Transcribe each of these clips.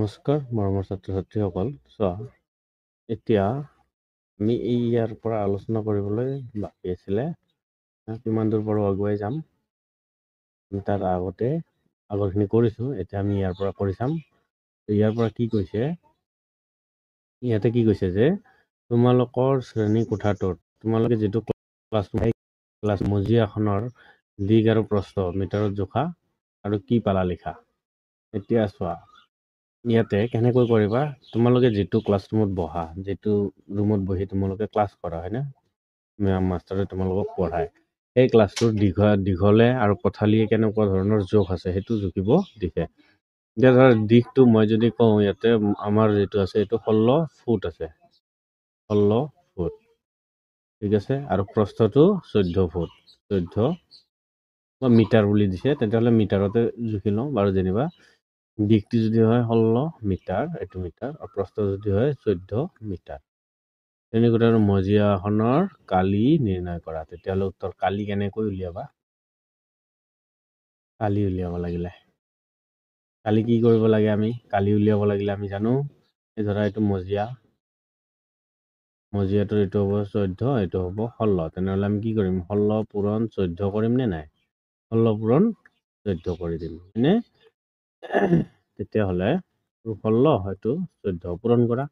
নমস্কাৰ মৰমৰ ছাত্ৰ-ছাত্ৰীসকল। চোৱা, এতিয়া আমি ইয়াৰ পৰা আলোচনা কৰিবলৈ বাকী আছিলে কিমান দূৰ পৰা আগুৱাই যাম। তাৰ আগৰখিনি কৰিছোঁ, এতিয়া আমি ইয়াৰ পৰা কৰি চাম। ইয়াৰ পৰা কি কৈছে, ইয়াতে কি কৈছে যে তোমালোকৰ শ্ৰেণী কোঠাটোত তোমালোকে যিটো ক্লাছ মজিয়াখনৰ দিশ আৰু প্ৰস্থ মিটাৰত জোখা আৰু কি পালা লিখা। এতিয়া চোৱা, ইয়াতে কেনেকৈ কৰিবা, তোমালোকে যিটো ক্লাছৰুমত বহা, যিটো ৰুমত বহি তোমালোকে ক্লাছ কৰা, হয়নে? মাষ্টাৰে তোমালোকক পঢ়ায়। সেই ক্লাছটোৰ দীঘলে আৰু পথালিয়ে কেনেকুৱা ধৰণৰ জোখ আছে সেইটো জুখিব দিছে। এতিয়া ধৰ দিশটো মই যদি কওঁ, ইয়াতে আমাৰ যিটো আছে এইটো 16 ফুট আছে, 16 ফুট, ঠিক আছে। আৰু প্ৰস্থটো 14 ফুট, 14 মিটাৰ বুলি দিছে, তেতিয়াহ'লে মিটাৰতে জুখি লওঁ বাৰু। যেনিবা দিশটো যদি হয় 16 মিটাৰ, এইটো মিটাৰ, আৰু প্ৰস্থ যদি হয় 14 মিটাৰ। তেনেকৈ আৰু মজিয়াখনৰ কালি নিৰ্ণয় কৰা। তেতিয়াহ'লে উত্তৰ কালি কেনেকৈ উলিয়াবা? কালি উলিয়াব লাগিলে কালি কি কৰিব লাগে? আমি কালি উলিয়াব লাগিলে আমি জানো, এই ধৰা এইটো মজিয়াটোৰ এইটো হ'ব 14, এইটো হ'ব 16। তেনেহ'লে আমি কি কৰিম? 16 পূৰণ 14 কৰিম নে নাই? 16 পূৰণ 14 কৰি দিম, হয়নে? তেতিয়াহ'লে 16 হয়তো 14 পূৰণ কৰা।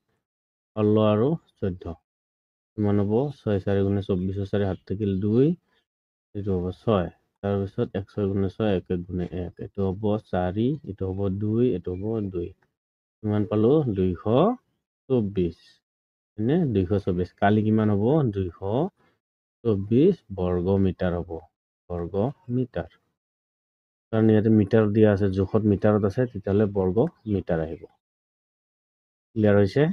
16 আৰু 14 কিমান হ'ব? 6 4 গুণে 24, 4 7 থাকিল 2, এইটো হ'ব 6। তাৰপিছত 1 6 গুণে 6, 1 1 গুণে 1, এইটো হ'ব 4, এইটো হ'ব 2, এইটো হ'ব 2। কিমান পালোঁ? 224, হয়নে? 224। কালি কিমান হ'ব? 224 বৰ্গ মিটাৰ হ'ব, বৰ্গ মিটাৰ। কাৰণ ইয়াতে মিটাৰ দিয়া আছে, জোখত মিটাৰত আছে, তেতিয়াহ'লে বৰ্গ মিটাৰ আহিব। ক্লিয়াৰ হৈছে?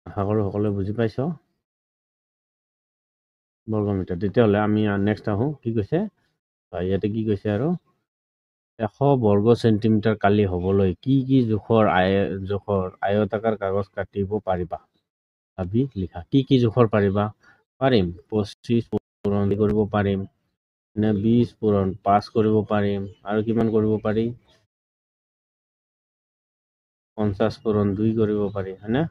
আশা কৰোঁ সকলোৱে বুজি পাইছ। বৰ্গ মিটাৰ। তেতিয়াহ'লে আমি নেক্সট আহোঁ, কি কৈছে ইয়াতে, কি কৈছে আৰু 100 বৰ্গ চেণ্টিমিটাৰ কালি হ'বলৈ কি কি জোখৰ আয়তাকাৰ কাগজ কাটিব পাৰিবা? ভাবি লিখা। কি কি জোখৰ পাৰিবা? পাৰিম 25 পূৰণ কৰিব পাৰিম, নে 20 পূৰণ 5 কৰিব পাৰিম, আৰু কিমান কৰিব পাৰি? 50 পূৰণ 2 কৰিব পাৰি, হয়নে?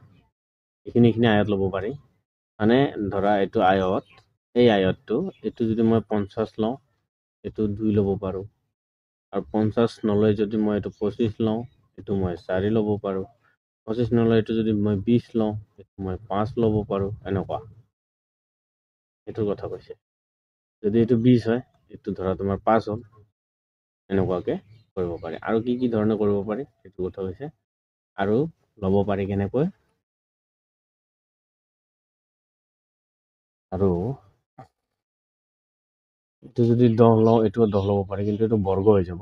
এইখিনি আয়ত ল'ব পাৰি। মানে ধৰা এইটো আয়ত, এই আয়তটো, এইটো যদি মই 50 লওঁ, এইটো 2 ল'ব পাৰোঁ। আৰু 50 নলৈ যদি মই এইটো 25 লওঁ, এইটো মই 4 ল'ব পাৰোঁ। 25 নলৈ এইটো যদি মই 20 লওঁ, এইটো মই 5 ল'ব পাৰোঁ। এনেকুৱা এইটোৰ কথা কৈছে। যদি এইটো 20 হয়, এইটো ধৰা তোমাৰ 5 হ'ল। এনেকুৱাকে কৰিব পাৰি। আৰু কি কি ধৰণে কৰিব পাৰি সেইটো কথা কৈছে। আৰু ল'ব পাৰি কেনেকৈ, আৰু এইটো যদি 10 লওঁ, এইটো 10 ল'ব পাৰি, কিন্তু এইটো বৰ্গ হৈ যাব,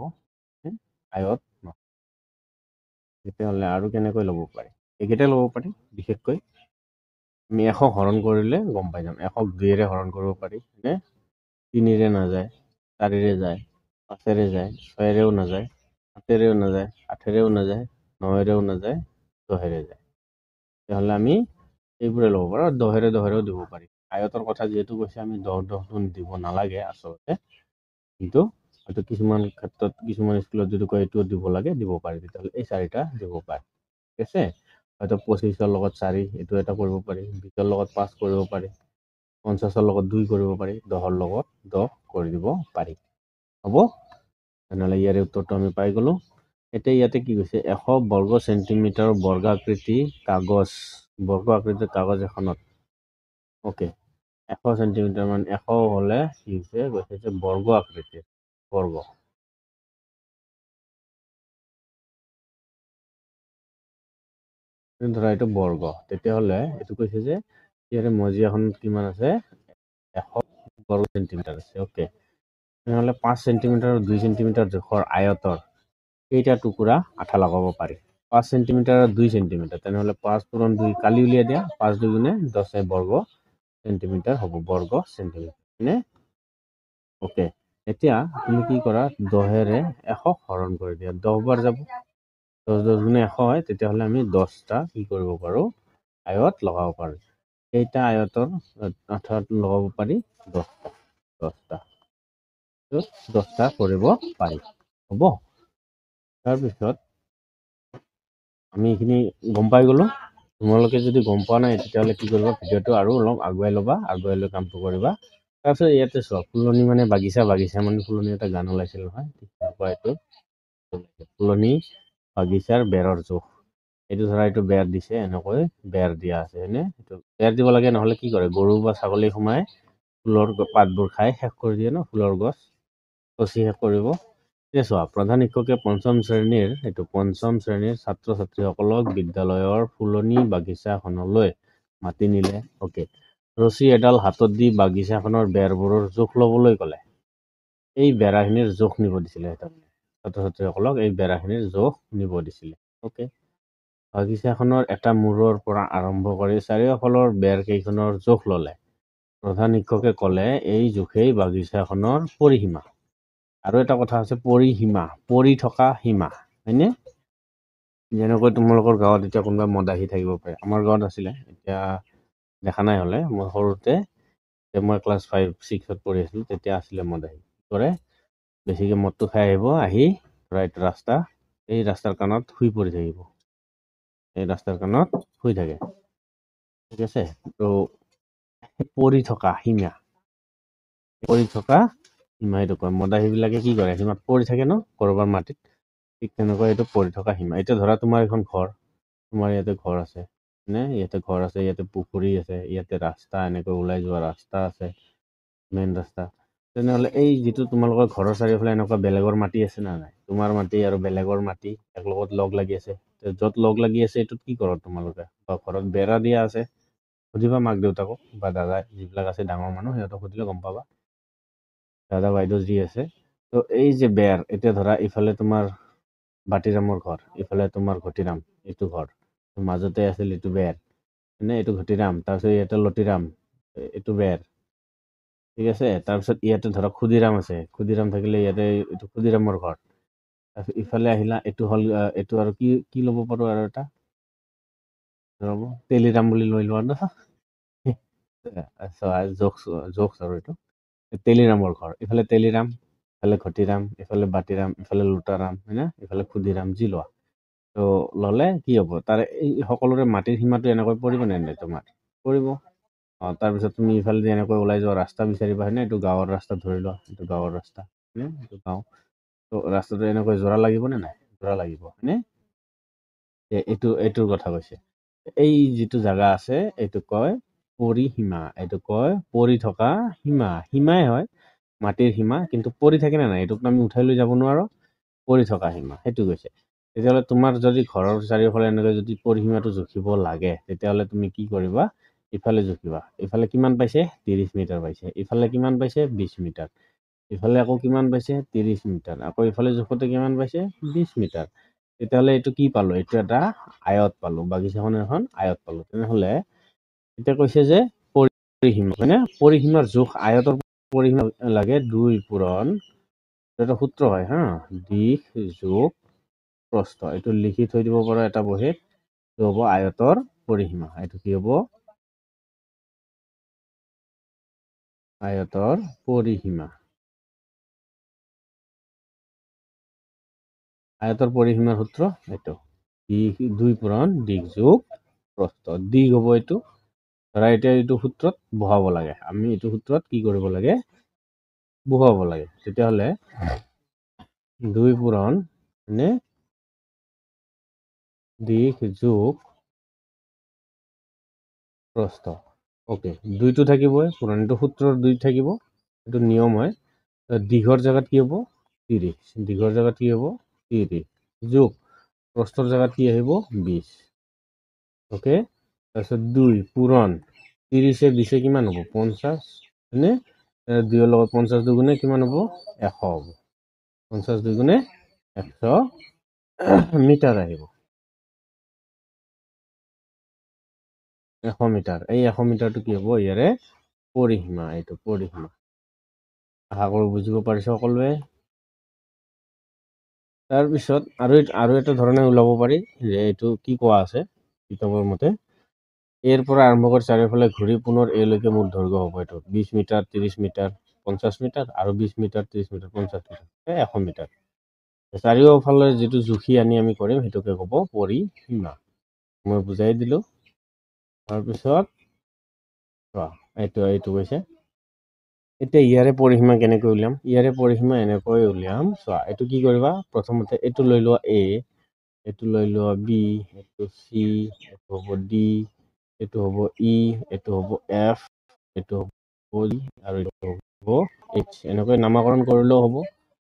আয়ত ন। তেতিয়াহ'লে আৰু কেনেকৈ ল'ব পাৰি? এইকেইটাই ল'ব পাৰি। বিশেষকৈ আমি 100 হৰণ কৰিলে গম পাই যাম। 100 2ৰে হৰণ কৰিব পাৰি, নে 3ৰে নাযায়, 4ৰে যায়, 5ৰে যায়, 6ৰেও নাযায়, 7ৰেও নাযায়, 8ৰেও নাযায়, 9ৰেও নাযায়, 10ৰে যায়। তেতিয়াহ'লে আমি এইবোৰে ল'ব পাৰোঁ। আৰু 10ৰেও দিব পাৰি। আয়তৰ কথা যিহেতু কৈছে, আমি 10 দিব নালাগে আচলতে, কিন্তু হয়তো কিছুমান ক্ষেত্ৰত, কিছুমান স্কুলত যদি কয় এইটো দিব লাগে, দিব পাৰি। তেতিয়াহ'লে এই 4টা দিব পাৰে, ঠিক আছে। হয়তো 25ৰ লগত 4, এইটো এটা কৰিব পাৰি। 20ৰ লগত 5 কৰিব পাৰি। 50ৰ লগত 2 কৰিব পাৰি। 10ৰ লগত 10 কৰি দিব পাৰি। হ'ব? তেনেহ'লে ইয়াৰে উত্তৰটো আমি পাই গ'লোঁ। এতিয়া ইয়াতে কি কৈছে? 100 বৰ্গ চেণ্টিমিটাৰ বৰ্গ আকৃতিৰ কাগজ এখনত, অ'কে, 100 চেণ্টিমিটাৰ মানে 100 হ'লে কি হৈছে? কৈছে বৰ্গ আকৃতিৰ, বৰ্গ। ধৰা এইটো বৰ্গ। তেতিয়াহ'লে এইটো কৈছে যে ইয়াৰে মজিয়াখনত কিমান আছে? 100 বৰ্গ চেণ্টিমিটাৰ আছে। অ'কে, তেনেহ'লে 5 চেণ্টিমিটাৰ আৰু 2 চেণ্টিমিটাৰ জোখৰ আয়তৰ কেইটা টুকুৰা আঠা লগাব পাৰি? 5 চেণ্টিমিটাৰ আৰু 2 চেণ্টিমিটাৰ, তেনেহ'লে 5 পূৰণ 2 কালি উলিয়াই দিয়া। 5 2 গুণে 10 বৰ্গ চেণ্টিমিটাৰ হ'ব, বৰ্গ চেণ্টিমিটাৰ, নে? অ'কে, এতিয়া তুমি কি কৰা? 10ৰে 100 হৰণ কৰি দিয়া। 10 বাৰ যাব, 10 10 গুণে 100 হয়। তেতিয়াহ'লে আমি 10টা কি কৰিব পাৰোঁ? আয়ত লগাব পাৰোঁ। কেইটা আয়তৰ আঠা লগাব পাৰি? 10টা। 10টা কৰিব পাৰি। হ'ব? তাৰপিছত আমি এইখিনি গম পাই গ'লো। তোমালোকে যদি গম পোৱা নাই তেতিয়াহ'লে কি কৰিবা, ভিডিঅ'টো আৰু অলপ আগুৱাই ল'বা, আগুৱাই লৈ কামটো কৰিবা। তাৰপিছত ইয়াতে চোৱা, ফুলনি মানে বাগিচা, বাগিচা মানে ফুলনি এটা গান ওলাইছিল নহয়, এইটো ফুলনি বাগিচাৰ বেৰৰ জোখ। এইটো ধৰা এইটো বেৰ দিছে, এনেকৈ বেৰ দিয়া আছে হয়নে? এইটো বেৰ দিব লাগে, নহ'লে কি কৰে, গৰু বা ছাগলী সোমাই ফুলৰ পাতবোৰ খাই শেষ কৰি দিয়ে ন, ফুলৰ গছ পচি শেষ কৰিব। এতিয়া চোৱা, প্ৰধান শিক্ষকে পঞ্চম শ্ৰেণীৰ ছাত্ৰ ছাত্ৰীসকলক বিদ্যালয়ৰ ফুলনি বাগিচাখনলৈ মাতি নিলে। অ'কে, ৰছী এডাল হাতত দি বাগিচাখনৰ বেৰবোৰৰ জোখ ল'বলৈ ক'লে। এই বেৰাখিনিৰ জোখ নিব দিছিলে ছাত্ৰ ছাত্ৰীসকলক, এই বেৰাখিনিৰ জোখ নিব দিছিলে। অ'কে, বাগিচাখনৰ এটা মূৰৰ পৰা আৰম্ভ কৰি চাৰিওফালৰ বেৰ কেইখনৰ জোখ ল'লে। প্ৰধান শিক্ষকে ক'লে, এই জোখেই বাগিচাখনৰ পৰিসীমা। আৰু এটা কথা আছে, পৰিসীমা, পৰি থকা সীমা, হয়নে? যেনেকৈ তোমালোকৰ গাঁৱত এতিয়া কোনোবা মদাহী থাকিব পাৰে, আমাৰ গাঁৱত আছিলে, এতিয়া দেখা নাই হ'লে। মই সৰুতে, মই ক্লাছ 5-6ত পঢ়ি আছিলোঁ, তেতিয়া আছিলে মদাহী। কি কৰে, বেছিকৈ মদটো খাই আহিব, আহি ধৰা এইটো ৰাস্তা, এই ৰাস্তাৰ কাণত শুই পৰি থাকিব, এই ৰাস্তাৰ কাণত শুই থাকে, ঠিক আছে? তো পৰি থকা সীমা, পৰি থকা সীমা এইটো কয়। মদাহীবিলাকে কি কৰে, সীমাত পৰি থাকে ন, ক'ৰবাৰ মাটিত, ঠিক তেনেকৈ এইটো পৰি থকা সীমা। এতিয়া ধৰা তোমাৰ এখন ঘৰ, তোমাৰ ইয়াতে ঘৰ আছে নে, ইয়াতে ঘৰ আছে, ইয়াতে পুখুৰী আছে, ইয়াতে ৰাস্তা, এনেকৈ ওলাই যোৱা ৰাস্তা আছে, মেইন ৰাস্তা। তেনেহ'লে এই যিটো তোমালোকৰ ঘৰৰ চাৰিওফালে এনেকুৱা বেলেগৰ মাটি আছে না নাই, তোমাৰ মাটি আৰু বেলেগৰ মাটি একলগত লগ লাগি আছে, য'ত লগ লাগি আছে এইটোত কি কৰা তোমালোকে, বা ঘৰত বেৰা দিয়া আছে, সুধিবা মাক দেউতাকক বা দাদা যিবিলাক আছে ডাঙৰ মানুহ, সিহঁতক সুধিলে গম পাবা, দাদা বাইদেউ যি আছে। তো এই যে বেৰ, এতিয়া ধৰা ইফালে তোমাৰ বাতিৰামৰ ঘৰ, ইফালে তোমাৰ ঘটিৰাম, এইটো ঘৰ, মাজতে আছিল এইটো বেৰ, মানে এইটো ঘটিৰাম, তাৰপিছত ইয়াতে লতিৰাম, এইটো বেৰ, ঠিক আছে? তাৰপিছত ইয়াতে ধৰক ক্ষুদিৰাম আছে, ক্ষুদিৰাম থাকিলে ইয়াতে এইটো ক্ষুদিৰামৰ ঘৰ। তাৰপিছত ইফালে আহিলা, এইটো হ'ল, এইটো আৰু কি ল'ব পাৰোঁ, আৰু এটা ৰ'ব, তেলিৰাম বুলি লৈ লোৱা ন, জোখ আৰু এইটো তেলিৰামৰ ঘৰ, ইফালে তেলিৰাম, ইফালে ঘটিৰাম, ইফালে বাতিৰাম, ইফালে লোটাৰাম, হয় না, ইফালে ক্ষুদিৰাম, যি লোৱা। তো ল'লে কি হ'ব, তাৰে এই সকলোৰে মাটিৰ সীমাটো এনেকৈ পৰিব নে নাই, তোমাৰ পৰিব। তাৰপিছত তুমি ইফালে এনেকৈ ওলাই যোৱা ৰাস্তা বিচাৰিবা, হয়নে? এইটো গাঁৱৰ ৰাস্তা ধৰি লোৱা, এইটো গাঁৱৰ ৰাস্তা, হয়নে? এইটো গাঁও। তো ৰাস্তাটো এনেকৈ জোৰা লাগিব নে নাই, জোৰা লাগিব, হয়নে? এইটোৰ কথা কৈছে। এই যিটো জাগা আছে, এইটো কয় পৰিসীমা, এইটো কয় পৰি থকা সীমা, সীমাই হয়, মাটিৰ সীমা, কিন্তু পৰি থাকে নে নাই, এইটোক আমি উঠাই লৈ যাব নোৱাৰোঁ, পৰি থকা সীমা, সেইটো কৈছে। তেতিয়াহ'লে তোমাৰ যদি ঘৰৰ চাৰিওফালে এনেকৈ যদি পৰিসীমাটো জুখিব লাগে, তেতিয়াহ'লে তুমি কি কৰিবা, ইফালে জুখিবা, ইফালে কিমান পাইছে, 30 মিটাৰ পাইছে, ইফালে কিমান পাইছে, 20 মিটাৰ, ইফালে আকৌ কিমান পাইছে, 30 মিটাৰ, আকৌ ইফালে জোখোতে কিমান পাইছে, 20 মিটাৰ। তেতিয়াহ'লে এইটো কি পালোঁ, এইটো এটা আয়ত পালোঁ, বাগিচাখন এখন আয়ত পালোঁ। তেনেহ'লে এতিয়া কৈছে যে পৰিসীমা, হয়নে? পৰিসীমাৰ জোখ, আয়তৰ পৰিসীমা লাগে 2 পূৰণ, এটা সূত্ৰ হয় হা, দিশ যোগ প্ৰস্থ, এইটো লিখি থৈ দিব পাৰো এটা বহীত, এইটো হ'ব আয়তৰ পৰিসীমা। এইটো কি হ'ব, আয়তৰ পৰিসীমা। আয়তৰ পৰিসীমাৰ সূত্ৰ এইটো, দিশ 2 পূৰণ দিশ যোগ প্ৰস্থ, দিশ হ'ব এইটো, ধৰা এতিয়া এইটো সূত্ৰত বহাব লাগে, আমি এইটো সূত্ৰত কি কৰিব লাগে, বহুৱাব লাগে। তেতিয়াহ'লে 2 পূৰণ মানে দিশ যোগ প্ৰস্থ, অ'কে, 2টো থাকিবই, পুৰণিটো সূত্ৰৰ 2 থাকিব, এইটো নিয়ম হয়। দীঘৰ জেগাত কি হ'ব, 30, দীঘৰ জেগাত কি হ'ব, 30, যোগ প্ৰস্থৰ জেগাত কি আহিব, 20, অ'কে। তাৰপিছত 2 পূৰণ 30 20 কিমান হ'ব, 50, হয়নে? 2ৰ লগত 50 দুগুণে কিমান হ'ব, 100 হ'ব, 50 দুগুণে 100 মিটাৰ আহিব, 100 মিটাৰ। এই 100 মিটাৰটো কি হ'ব, ইয়াৰে পৰিসীমা, এইটো পৰিসীমা। আশা কৰোঁ বুজিব পাৰিছে সকলোৱে। তাৰপিছত আৰু এটা ধৰণে ওলাব পাৰি, যে এইটো কি কোৱা আছে কিতাপৰ মতে, এৰ পৰা আৰম্ভ কৰি চাৰিওফালে ঘূৰি পুনৰ এইলৈকে মুঠ দৈৰ্ঘ্য হ'ব, এইটো 20 মিটাৰ, 30 মিটাৰ, 50 মিটাৰ, আৰু 20 মিটাৰ, 30 মিটাৰ, 50 মিটাৰ, 100 মিটাৰ। চাৰিওফালে যিটো জুখি আনি আমি কৰিম সেইটোকে ক'ব পৰিসীমা। মই বুজাই দিলোঁ। তাৰপিছত এইটো কৈছে। এতিয়া ইয়াৰে পৰিসীমা কেনেকৈ উলিয়াম? ইয়াৰে পৰিসীমা এনেকৈ উলিয়াম। চোৱা, এইটো কি কৰিবা? প্ৰথমতে এইটো লৈ লোৱা A, এইটো লৈ লোৱা B, এইটো C, এইটো হ'ব D, এইটো হ'ব E, এইটো হ'ব F, এইটো হ'ব E আৰু এইটো হ'ব H। এনেকৈ নামাকৰণ কৰিলেও হ'ব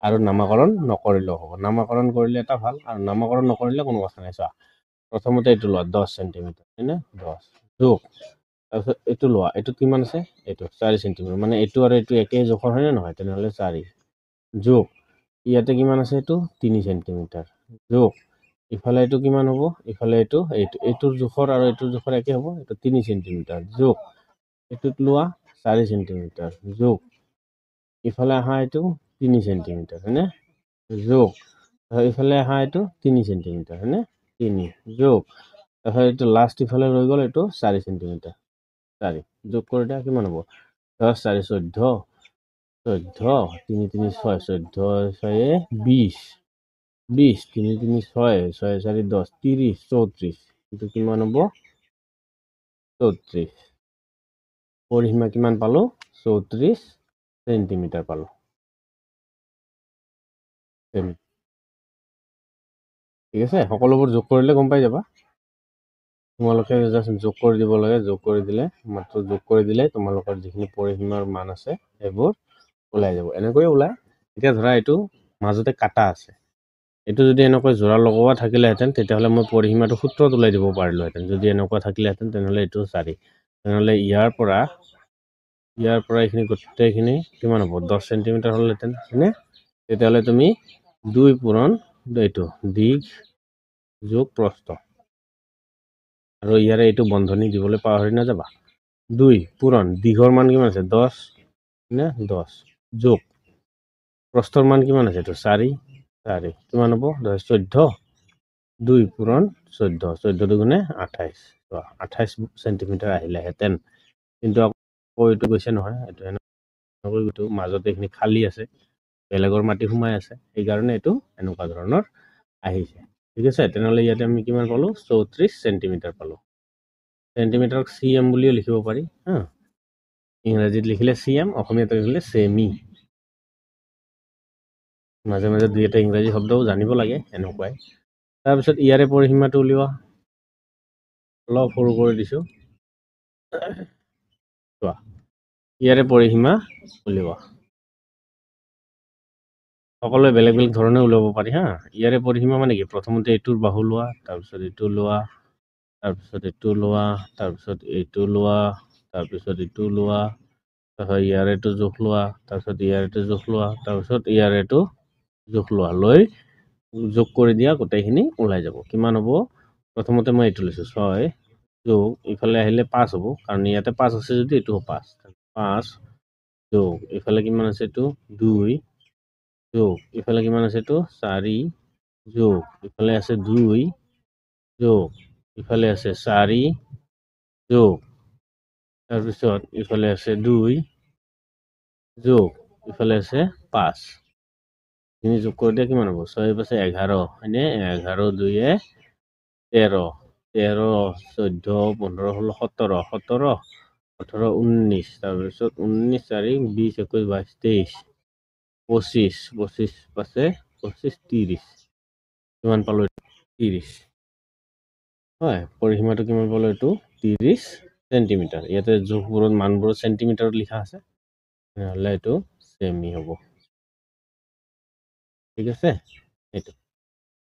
আৰু নামাকৰণ নকৰিলেও হ'ব। নামাকৰণ কৰিলে এটা ভাল আৰু নামাকৰণ নকৰিলে কোনো কথা নাই। চোৱা, প্ৰথমতে এইটো লোৱা 10 চেণ্টিমিটাৰ, হয়নে? 10 যোগ, তাৰপিছত এইটো লোৱা, এইটো কিমান আছে? এইটো 4 চেণ্টিমিটাৰ, মানে এইটো আৰু এইটো একেই জোখৰ হয়নে নহয়? তেনেহ'লে 4 যোগ, ইয়াতে কিমান আছে? এইটো 3 চেণ্টিমিটাৰ যোগ, ইফালে এইটো কিমান হ'ব? ইফালে এইটোৰ জোখৰ আৰু এইটোৰ জোখৰ একে হ'ব, এইটো 3 চেণ্টিমিটাৰ যোগ, এইটোত লোৱা 4 চেণ্টিমিটাৰ যোগ, ইফালে আহা এইটো 3 চেণ্টিমিটাৰ, হয়নে? যোগ, ইফালে আহা এইটো 3 চেণ্টিমিটাৰ, হয়নে? 3 যোগ, তাৰপিছত এইটো লাষ্ট ইফালে ৰৈ গ'ল এইটো 4 চেণ্টিমিটাৰ। 4 যোগ কৰি দিয়া, কিমান হ'ব? 10 4 14, 14 3 3 6, 14 6 20, 20 3 3 6, 6 4 10, 30 34, এইটো কিমান হ'ব? 34। পৰিসীমা কিমান পালো? 34 চেণ্টিমিটাৰ পালো। ঠিক আছে, সকলোবোৰ যোগ কৰিলে গম পাই যাবা। তোমালোকে জাষ্ট যোগ কৰি দিব লাগে। যোগ কৰি দিলে, মাত্ৰ যোগ কৰি দিলে তোমালোকৰ যিখিনি পৰিসীমাৰ মান আছে সেইবোৰ ওলাই যাব। এনেকৈয়ে ওলাই। এতিয়া ধৰা এইটো মাজতে কাটা আছে, এইটো যদি এনেকৈ জোৰা লগোৱা থাকিলেহেঁতেন তেতিয়াহ'লে মই পৰিসীমাটো সূত্ৰত ওলাই দিব পাৰিলোহেঁতেন। যদি এনেকুৱা থাকিলেহেঁতেন তেনেহ'লে এইটো 4, তেনেহ'লে ইয়াৰ পৰা এইখিনি গোটেইখিনি কিমান হ'ব? 10 চেণ্টিমিটাৰ হ'লহেঁতেন, হয়নে? তেতিয়াহ'লে তুমি 2 পূৰণ এইটো দীঘ যোগ প্ৰস্থ, আৰু ইয়াৰে এইটো বন্ধনী দিবলৈ পাহৰি নাযাবা। 2 পূৰণ দীঘৰ মান কিমান আছে? 10, নে 10 যোগ প্ৰস্থৰ মান কিমান আছে? এইটো 4 কিমান হ'ব? 14, 2 পূৰণ 14, 14 দুগুণে 28, 28 চেণ্টিমিটাৰ আহিলেহেঁতেন। কিন্তু আকৌ এইটো গৈছে নহয়, এইটো মাজতে এইখিনি খালী আছে, বেলেগৰ মাটি সোমাই আছে, সেইকাৰণে এইটো এনেকুৱা ধৰণৰ আহিছে। ঠিক আছে, তেনেহ'লে ইয়াতে আমি কিমান পালোঁ? 34 চেণ্টিমিটাৰ পালোঁ। চেণ্টিমিটাৰক CM বুলিও লিখিব পাৰি। ইংৰাজীত লিখিলে CM, অসমীয়াত লিখিলে চেমি। মাজে মাজে 2-এটা ইংৰাজী শব্দও জানিব লাগে, এনেকুৱাই। তাৰপিছত ইয়াৰে পৰিসীমাটো উলিওৱা। অলপ সৰু কৰি দিছোঁ। চোৱা, ইয়াৰে পৰিসীমা উলিওৱা। সকলোৱে বেলেগ বেলেগ ধৰণে ওলাব পাৰি। ইয়াৰে পৰিসীমা মানে কি? প্ৰথমতে এইটোৰ বাহু লোৱা, তাৰপিছত এইটো লোৱা, তাৰপিছত এইটো লোৱা, তাৰপিছত এইটো লোৱা, তাৰপিছত এইটো লোৱা, তাৰপিছত ইয়াৰ এইটো জোখ লোৱা, তাৰপিছত ইয়াৰ এইটো জোখ লোৱা, তাৰপিছত ইয়াৰ এইটো জোখ লোৱা, লৈ যোগ কৰি দিয়া, গোটেইখিনি ওলাই যাব। কিমান হ'ব? প্ৰথমতে মই এইটো লৈছোঁ 6 যোগ, ইফালে আহিলে 5 হ'ব, কাৰণ ইয়াতে 5 আছে যদি এইটো 5, 5 যোগ, ইফালে কিমান আছে? এইটো 2 যোগ, ইফালে কিমান আছে? এইটো 4 যোগ, ইফালে আছে 2 যোগ, ইফালে আছে 4 যোগ, তাৰপিছত ইফালে আছে 2 যোগ, ইফালে আছে 5, এইখিনি যোগ কৰি দিয়া, কিমান হ'ব? 6 5 11, হয়নে? 11 2 13, 13 14 15 16 17, 17 18 19, তাৰপিছত 19 4 20 21 22 23 25, 25 5 25 30, কিমান পালোঁ? 30। হয়, পৰিসীমাটো কিমান পালোঁ? এইটো 30 চেণ্টিমিটাৰ। ইয়াতে জোখবোৰত মানবোৰ চেণ্টিমিটাৰত লিখা আছে, তেনেহ'লে এইটো চেমি হ'ব। ঠিক আছে, এইটো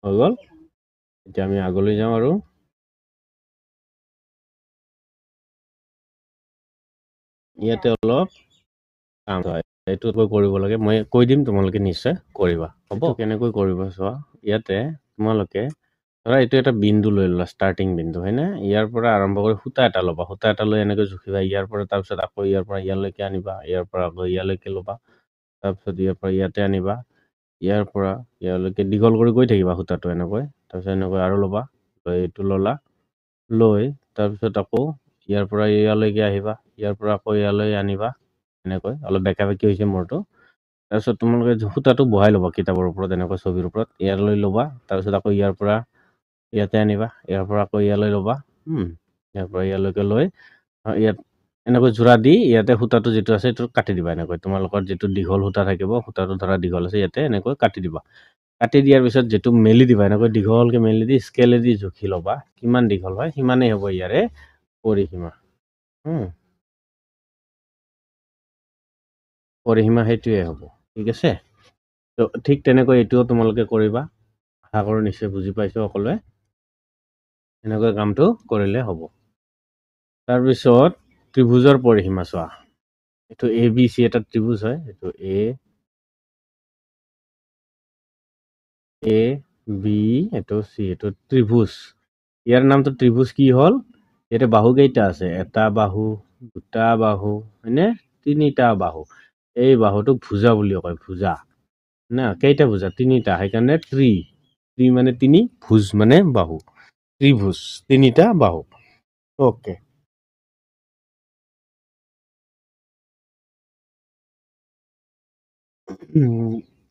হৈ গ'ল। এতিয়া আমি আগলৈ যাওঁ আৰু ইয়াতে অলপ কাম হয়, এইটো কৰিব লাগে। মই কৈ দিম, তোমালোকে নিশ্চয় কৰিবা। হ'ব, কেনেকৈ কৰিবা চোৱা। ইয়াতে তোমালোকে ধৰা এইটো এটা বিন্দু লৈ ল'লা, ষ্টাৰ্টিং বিন্দু, হয়নে? ইয়াৰ পৰা আৰম্ভ কৰি সূতা এটা ল'বা, সূতা এটা লৈ এনেকৈ জুখিবা, ইয়াৰ পৰা, তাৰপিছত আকৌ ইয়াৰ পৰা ইয়ালৈকে আনিবা, ইয়াৰ পৰা আকৌ ইয়ালৈকে ল'বা, তাৰপিছত ইয়াৰ পৰা ইয়াতে আনিবা, ইয়াৰ পৰা ইয়ালৈকে দীঘল কৰি গৈ থাকিবা সূতাটো এনেকৈ, তাৰপিছত এনেকৈ আৰু ল'বা, লৈ এইটো ল'লা, লৈ তাৰপিছত আকৌ ইয়াৰ পৰা ইয়ালৈকে আহিবা, ইয়াৰ পৰা আকৌ ইয়ালৈ আনিবা, এনেকৈ অলপ বেকা বেকি হৈছে মোৰটো। তাৰপিছত তোমালোকে সূতাটো বহাই ল'বা কিতাপৰ ওপৰত এনেকৈ ছবিৰ ওপৰত ইয়ালৈ ল'বা তাৰপিছত আকৌ ইয়াৰ পৰা ইয়াতে আনিবা ইয়াৰ পৰা আকৌ ইয়ালৈ ল'বা ইয়াৰ পৰা ইয়ালৈকে লৈ ইয়াত এনেকৈ জোৰা দি ইয়াতে সূতাটো যিটো আছে সেইটো কাটি দিবা এনেকৈ তোমালোকৰ যিটো দীঘল সূতা থাকিব সূতাটো ধৰা দীঘল আছে ইয়াতে এনেকৈ কাটি দিবা কাটি দিয়াৰ পিছত যিটো মেলি দিবা এনেকৈ দীঘলকৈ মেলি দি স্কেলেদি জুখি ল'বা কিমান দীঘল হয় সিমানেই হ'ব ইয়াৰে পৰিসীমা পৰিসীমা সেইটোৱে হ'ব ঠিক আছে তো ঠিক তেনেকৈ এইটোও তোমালোকে কৰিবা আশা কৰোঁ নিশ্চয় বুজি পাইছো সকলোৱে এনেকৈ কামটো কৰিলে হ'ব তাৰপিছত ত্ৰিভুজৰ পৰিসীমা চোৱা এইটো এ বি চি এটা ত্ৰিভুজ হয় এইটো এ বি এইটো চি এইটো ত্ৰিভুজ ইয়াৰ নামটো ত্ৰিভুজ কি হ'ল ইয়াতে বাহু কেইটা আছে এটা বাহু দুটা বাহু হয়নে তিনিটা বাহু এই বাহুটোক ভুজা বুলি কয় ভুজা না কেইটা ভুজা তিনিটা সেইকাৰণে ত্ৰি মানে তিনি ভুজ মানে বাহু ত্ৰিভুজ তিনিটা বাহু ওকে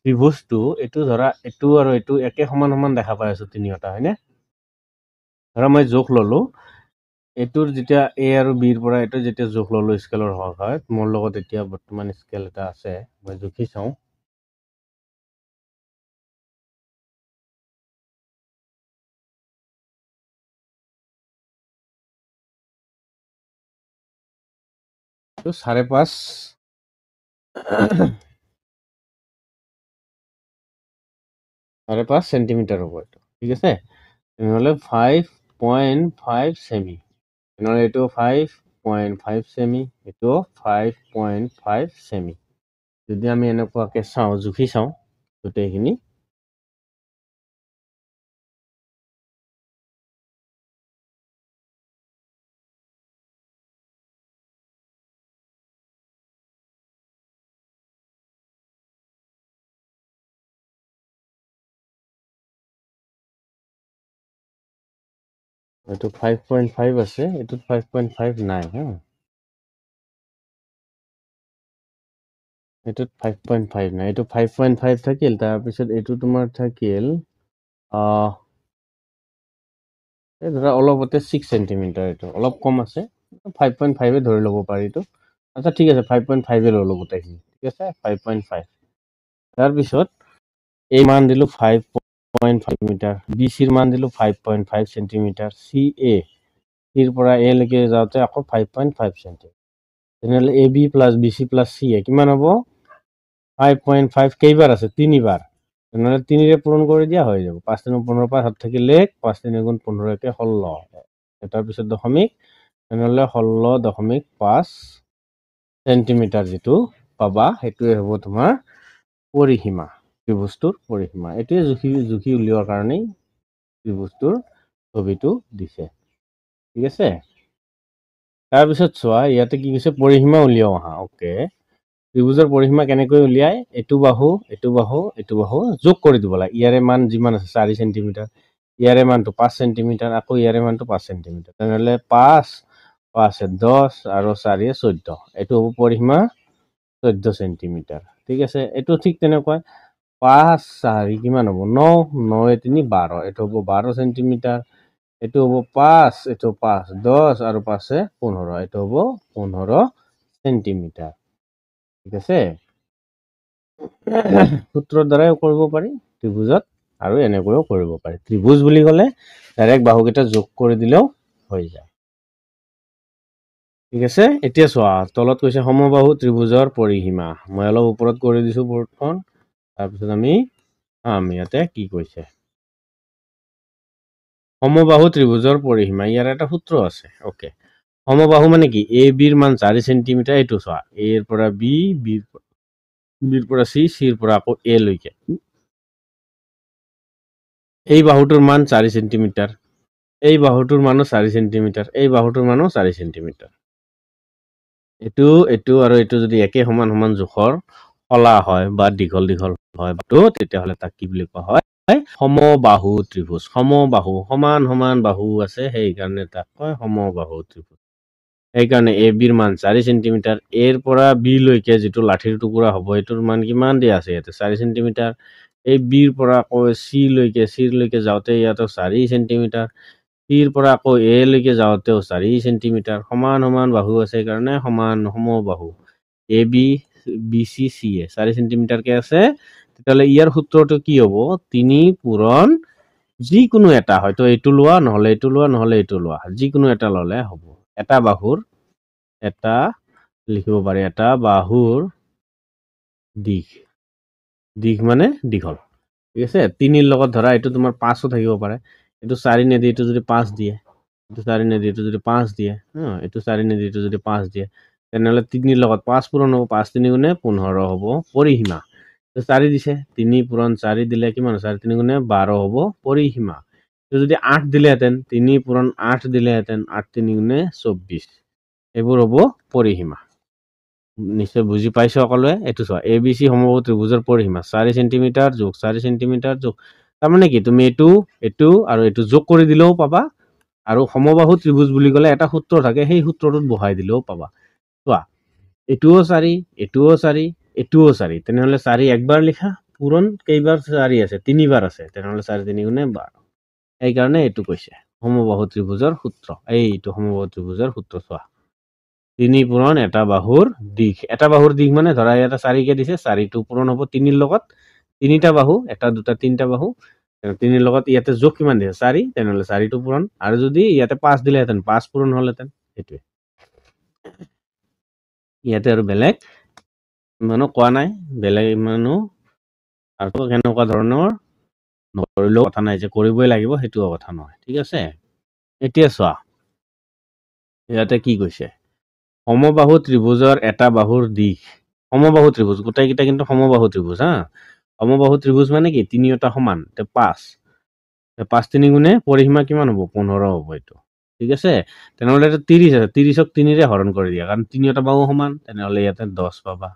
ত্ৰিভুজটো এইটো ধৰা এইটো আৰু এইটো একে সমান সমান দেখা পাই আছো তিনিওটা হয়নে ধৰা মই জোখ ললো এইটোৰ যেতিয়া এ আৰু বিৰ পৰা এইটো যেতিয়া জোখ ললো স্কেলৰ সহায়ত মোৰ লগত এতিয়া বৰ্তমান স্কেল এটা আছে মই জুখি চাওঁ এইটো 5.5 সেন্টিমিটাৰ হ'ব এইটো ঠিক আছে তেনেহ'লে 5.5 সেমি তেনেহ'লে এইটো 5.5 সেমি এইটো 5.5 সেমি যদি আমি এনেকুৱাকে চাওঁ জুখি চাওঁ গোটেইখিনি এইটো 5.5 আছে এইটোত 5.5 নাই হা এইটোত 5.5 নাই এইটো 5.5 থাকিল তাৰপিছত এইটো তোমাৰ থাকিল এই ধৰা অলপতে 6 সেন্টিমিটাৰ এইটো অলপ কম আছে 5.5 ধৰি ল'ব পাৰি এইটো আচ্ছা ঠিক আছে 5.5 লৈ ল'ব গোটেইখিনি ঠিক আছে 5.5 তাৰপিছত এই মান দিলোঁ 5.5 মিটাৰ বি চিৰ মান দিলোঁ 5.5 সেন্টিমিটাৰ চি এ চিৰ পৰা এ লৈকে যাওঁতে আকৌ 5.5 সেন্টিমিটাৰ তেনেহ'লে A B plus B C plus C A কিমান হ'ব 5.5 কেইবাৰ আছে তিনিবাৰ তেনেহ'লে তিনিৰে পূৰণ কৰি দিয়া হৈ যাব 5 3 15 5 7 থাকিলে 5 3 গুণ 15 কে 16 তাৰপিছত দশমিক তেনেহ'লে 16.5 সেন্টিমিটাৰ যিটো পাবা সেইটোৱে হ'ব তোমাৰ পৰিসীমা ত্ৰিভুজটোৰ পৰিসীমা এইটোৱে জুখি উলিওৱাৰ কাৰণেই ত্ৰিভুজটোৰ ছবিটো দিছে ঠিক আছে তাৰপিছত চোৱা ইয়াতে কি কৈছে পৰিসীমা উলিয়াও আহা ওকে ত্ৰিভুজৰ পৰিসীমা কেনেকৈ উলিয়াই এইটো বাহু যোগ কৰি দিব লাগে ইয়াৰে মান যিমান আছে 4 সেন্টিমিটাৰ ইয়াৰে মানটো 5 সেন্টিমিটাৰ আকৌ ইয়াৰে মানটো 5 সেন্টিমিটাৰ তেনেহ'লে 5 5 10 আৰু 4 14 এইটো হ'ব পৰিসীমা 14 সেন্টিমিটাৰ ঠিক আছে এইটো ঠিক তেনেকুৱা 5 4 কিমান হ'ব 9 9 3 12 এইটো হ'ব 12 সেন্টিমিটাৰ এইটো হ'ব 5 এইটো 5 10 আৰু 5 15 এইটো হ'ব 15 সেন্টিমিটাৰ ঠিক আছে সূত্ৰৰ দ্বাৰাই কৰিব পাৰি ত্ৰিভুজত আৰু এনেকৈও কৰিব পাৰি ত্ৰিভুজ বুলি ক'লে ডাইৰেক্ট বাহুকেইটা যোগ কৰি দিলেও হৈ যায় ঠিক আছে এতিয়া চোৱা তলত কৈছে সমবাহু ত্ৰিভুজৰ পৰিসীমা মই অলপ ওপৰত কৰি দিছোঁ বৰ্ডখন তাৰপিছত আমি ইয়াতে কি কৈছে সমবাহু ত্ৰিভুজৰ পৰিসীমা ইয়াৰ এটা সূত্ৰ আছে ওকে সমবাহু মানে কি এ বিৰ মান 4 সেন্টিমিটাৰ এইটো চোৱা এৰ পৰা বি বিৰ পৰা চি চিৰ পৰা আকৌ এ লৈকে এই বাহুটোৰ মান 4 সেন্টিমিটাৰ এই বাহুটোৰ মানো 4 সেন্টিমিটাৰ এই বাহুটোৰ মানো 4 সেন্টিমিটাৰ এইটো আৰু এইটো যদি একে সমান সমান জোখৰ ফলা হয় বা দীঘল হয় তেতিয়াহ'লে তাক কি বুলি কোৱা হয় সমবাহু ত্ৰিভুজ সমবাহু সমান সমান বাহু আছে সেইকাৰণে তাক কয় সমবাহু ত্ৰিভুজ সেইকাৰণে এ বিৰ মান 4 সেন্টিমিটাৰ, এৰ পৰা বি লৈকে যিটো লাঠিৰ টুকুৰা হ'ব এইটোৰ মান কিমান দিয়া আছে ইয়াতে 4 সেন্টিমিটাৰ। এই বিৰ পৰা আকৌ চি লৈকে যাওঁতে ইয়াতে 4 সেন্টিমিটাৰ, চিৰ পৰা আকৌ এ লৈকে যাওঁতেও 4 সেন্টিমিটাৰ। সমান সমান বাহু আছে কাৰণে সমান সমবাহু A B B C C এ 4 সেন্টিমিটাৰকে আছে। তেতিয়াহ'লে ইয়াৰ সূত্ৰটো কি হ'ব? 3 পূৰণ যিকোনো এটা, হয়তো এইটো লোৱা নহ'লে এইটো লোৱা নহ'লে এইটো লোৱা, যিকোনো এটা ল'লে হ'ব। এটা বাহুৰ লিখিব পাৰি এটা বাহুৰ দিশ মানে দীঘল, ঠিক আছে। 3ৰ লগত ধৰা এইটো তোমাৰ 5ও থাকিব পাৰে, এইটো 4 নিদি এইটো যদি 5 দিয়ে, এইটো 4 নিদি এইটো যদি 5 দিয়ে, এইটো 4 নিদি এইটো যদি 5 দিয়ে, তেনেহ'লে 3ৰ লগত 5 পূৰণ হ'ব, 5 3 গুণে 15 হ'ব পৰিসীমা। 4 দিছে, 3 পূৰণ 4 দিলে কিমান? 4 3 গুণে 12 হ'ব পৰিসীমা। যদি 8 দিলেহেঁতেন, 3 পূৰণ 8 দিলেহেঁতেন, 8 3 গুণে 24, এইবোৰ হ'ব পৰিসীমা। নিশ্চয় বুজি পাইছো সকলোৱে। এইটো চোৱা এ বি চি সমবাহু ত্ৰিভুজৰ পৰিসীমা 4 সেন্টিমিটাৰ যোগ 4 সেন্টিমিটাৰ যোগ, তাৰমানে কি তুমি এইটো আৰু এইটো যোগ কৰি দিলেও পাবা, আৰু সমবাহু ত্ৰিভুজ বুলি ক'লে এটা সূত্ৰ থাকে, সেই সূত্ৰটোত বহাই দিলেও পাবা। চোৱা এইটোও 4, এইটোও 4, এইটোও 4, তেনেহ'লে 4 একবাৰ লিখা, পূৰণ কেইবাৰ 4 আছে? 3বাৰ আছে, তেনেহ'লে 4 3 গুণে 12। সেইকাৰণে এইটো কৈছে সমবাহু ত্ৰিভুজৰ সূত্ৰ। এইটো সমবাহু ত্ৰিভুজৰ সূত্ৰ চোৱা 3 পূৰণ এটা বাহুৰ দিশ। এটা বাহুৰ দিশ মানে ধৰা ইয়াতে 4কে দিছে, 4টো পূৰণ হ'ব 3ৰ লগত, 3টা বাহু, এটা দুটা 3টা বাহু, 3ৰ লগত ইয়াতে যোগ কিমান দিছে? 4, তেনেহ'লে 4টো পূৰণ, আৰু যদি ইয়াতে 5 দিলেহেঁতেন 5 পূৰণ হ'লহেঁতেন। সেইটোৱে, ইয়াতে আৰু বেলেগ ইমানো কোৱা নাই, বেলেগ ইমানো আৰু কেনেকুৱা ধৰণৰ নকৰিলেও কথা নাই, যে কৰিবই লাগিব সেইটোও কথা নহয়, ঠিক আছে। এতিয়া চোৱা ইয়াতে কি কৈছে? সমবাহু ত্ৰিভুজৰ এটা বাহুৰ দিশ, সমবাহু ত্ৰিভুজ গোটেইকেইটা কিন্তু সমবাহু ত্ৰিভুজ হা। সমবাহু ত্ৰিভুজ মানে কি? তিনিওটা সমান, 5 5 3 গুণে পৰিসীমা কিমান হ'ব? 15 হ'ব এইটো, ঠিক আছে। তেনেহ'লে এইটো 30 আছে, 30ক 3ৰে হৰণ কৰি দিয়া, কাৰণ তিনিওটা বাহু সমান, তেনেহ'লে ইয়াতে 10 পাবা।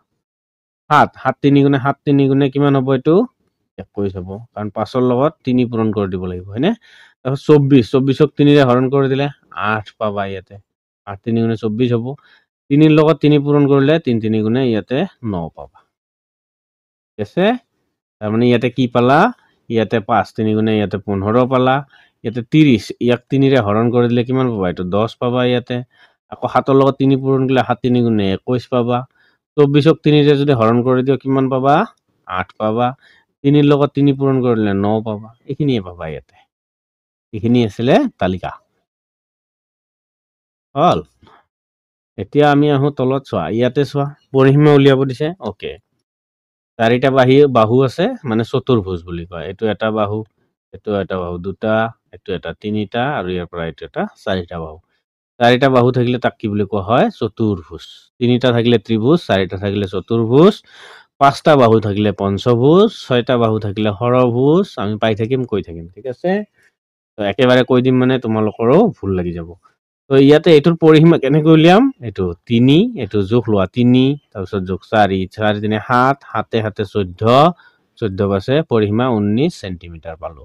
7 3 গুণে 7 3 গুণে কিমান হ'ব? এইটো 21 হ'ব, কাৰণ 5ৰ লগত 3 পূৰণ কৰি দিব লাগিব, হয়নে? তাৰপিছত 24ক 3ৰে হৰণ কৰি দিলে 8 পাবা ইয়াতে, 8 3 গুণে 24 হ'ব। 3ৰ লগত 3 পূৰণ কৰিলে 3 3 গুণে ইয়াতে 9 পাবা, ঠিক আছে। তাৰমানে ইয়াতে কি পালা? ইয়াতে 5 3 গুণে ইয়াতে 15 পালা, ইয়াতে 30, ইয়াক 3ৰে হৰণ কৰি দিলে কিমান পাবা? এইটো 10 পাবা ইয়াতে। আকৌ 7ৰ লগত 3 পূৰণ কৰিলে 7 3 গুণে 21 পাবা। 24ক 3ৰে যদি হৰণ কৰি দিওঁ কিমান পাবা? 8 পাবা। 3ৰ লগত 3 পূৰণ কৰিলে 9 পাবা। এইখিনিয়ে পাবা ইয়াতে। এইখিনি আছিলে তালিকা, হ'ল। এতিয়া আমি আহো তলত, চোৱা ইয়াতে চোৱা পৰিসীমা উলিয়াব দিছে, অ'কে। 4টা বাহু আছে, মানে চতুৰ্ভুজ বুলি কয়। এইটো এটা বাহু, এইটো এটা বাহু, 2টা, এইটো এটা 3টা, আৰু ইয়াৰ পৰা এইটো এটা 4টা বাহু। 4টা বাহু থাকিলে তাক কি বুলি কোৱা হয়? চতুৰ্ভুজ। 3টা থাকিলে ত্ৰিভুজ, 4টা থাকিলে চতুৰ্ভুজ, 5টা বাহু থাকিলে পঞ্চভুজ, 6টা বাহু থাকিলে ষড়ভুজ। আমি পাই থাকিম, কৈ থাকিম, ঠিক আছে। একেবাৰে কৈ দিম মানে তোমালোকৰো ভুল লাগি যাব। তো ইয়াতে এইটোৰ পৰিসীমা কেনেকৈ উলিয়াম? এইটো 3, এইটো জোখ লোৱা 3, তাৰপিছত যোগ 4, 4 3 7, 7 7 14, 14 পাছে পৰিসীমা 19 সেন্টিমিটাৰ পালো।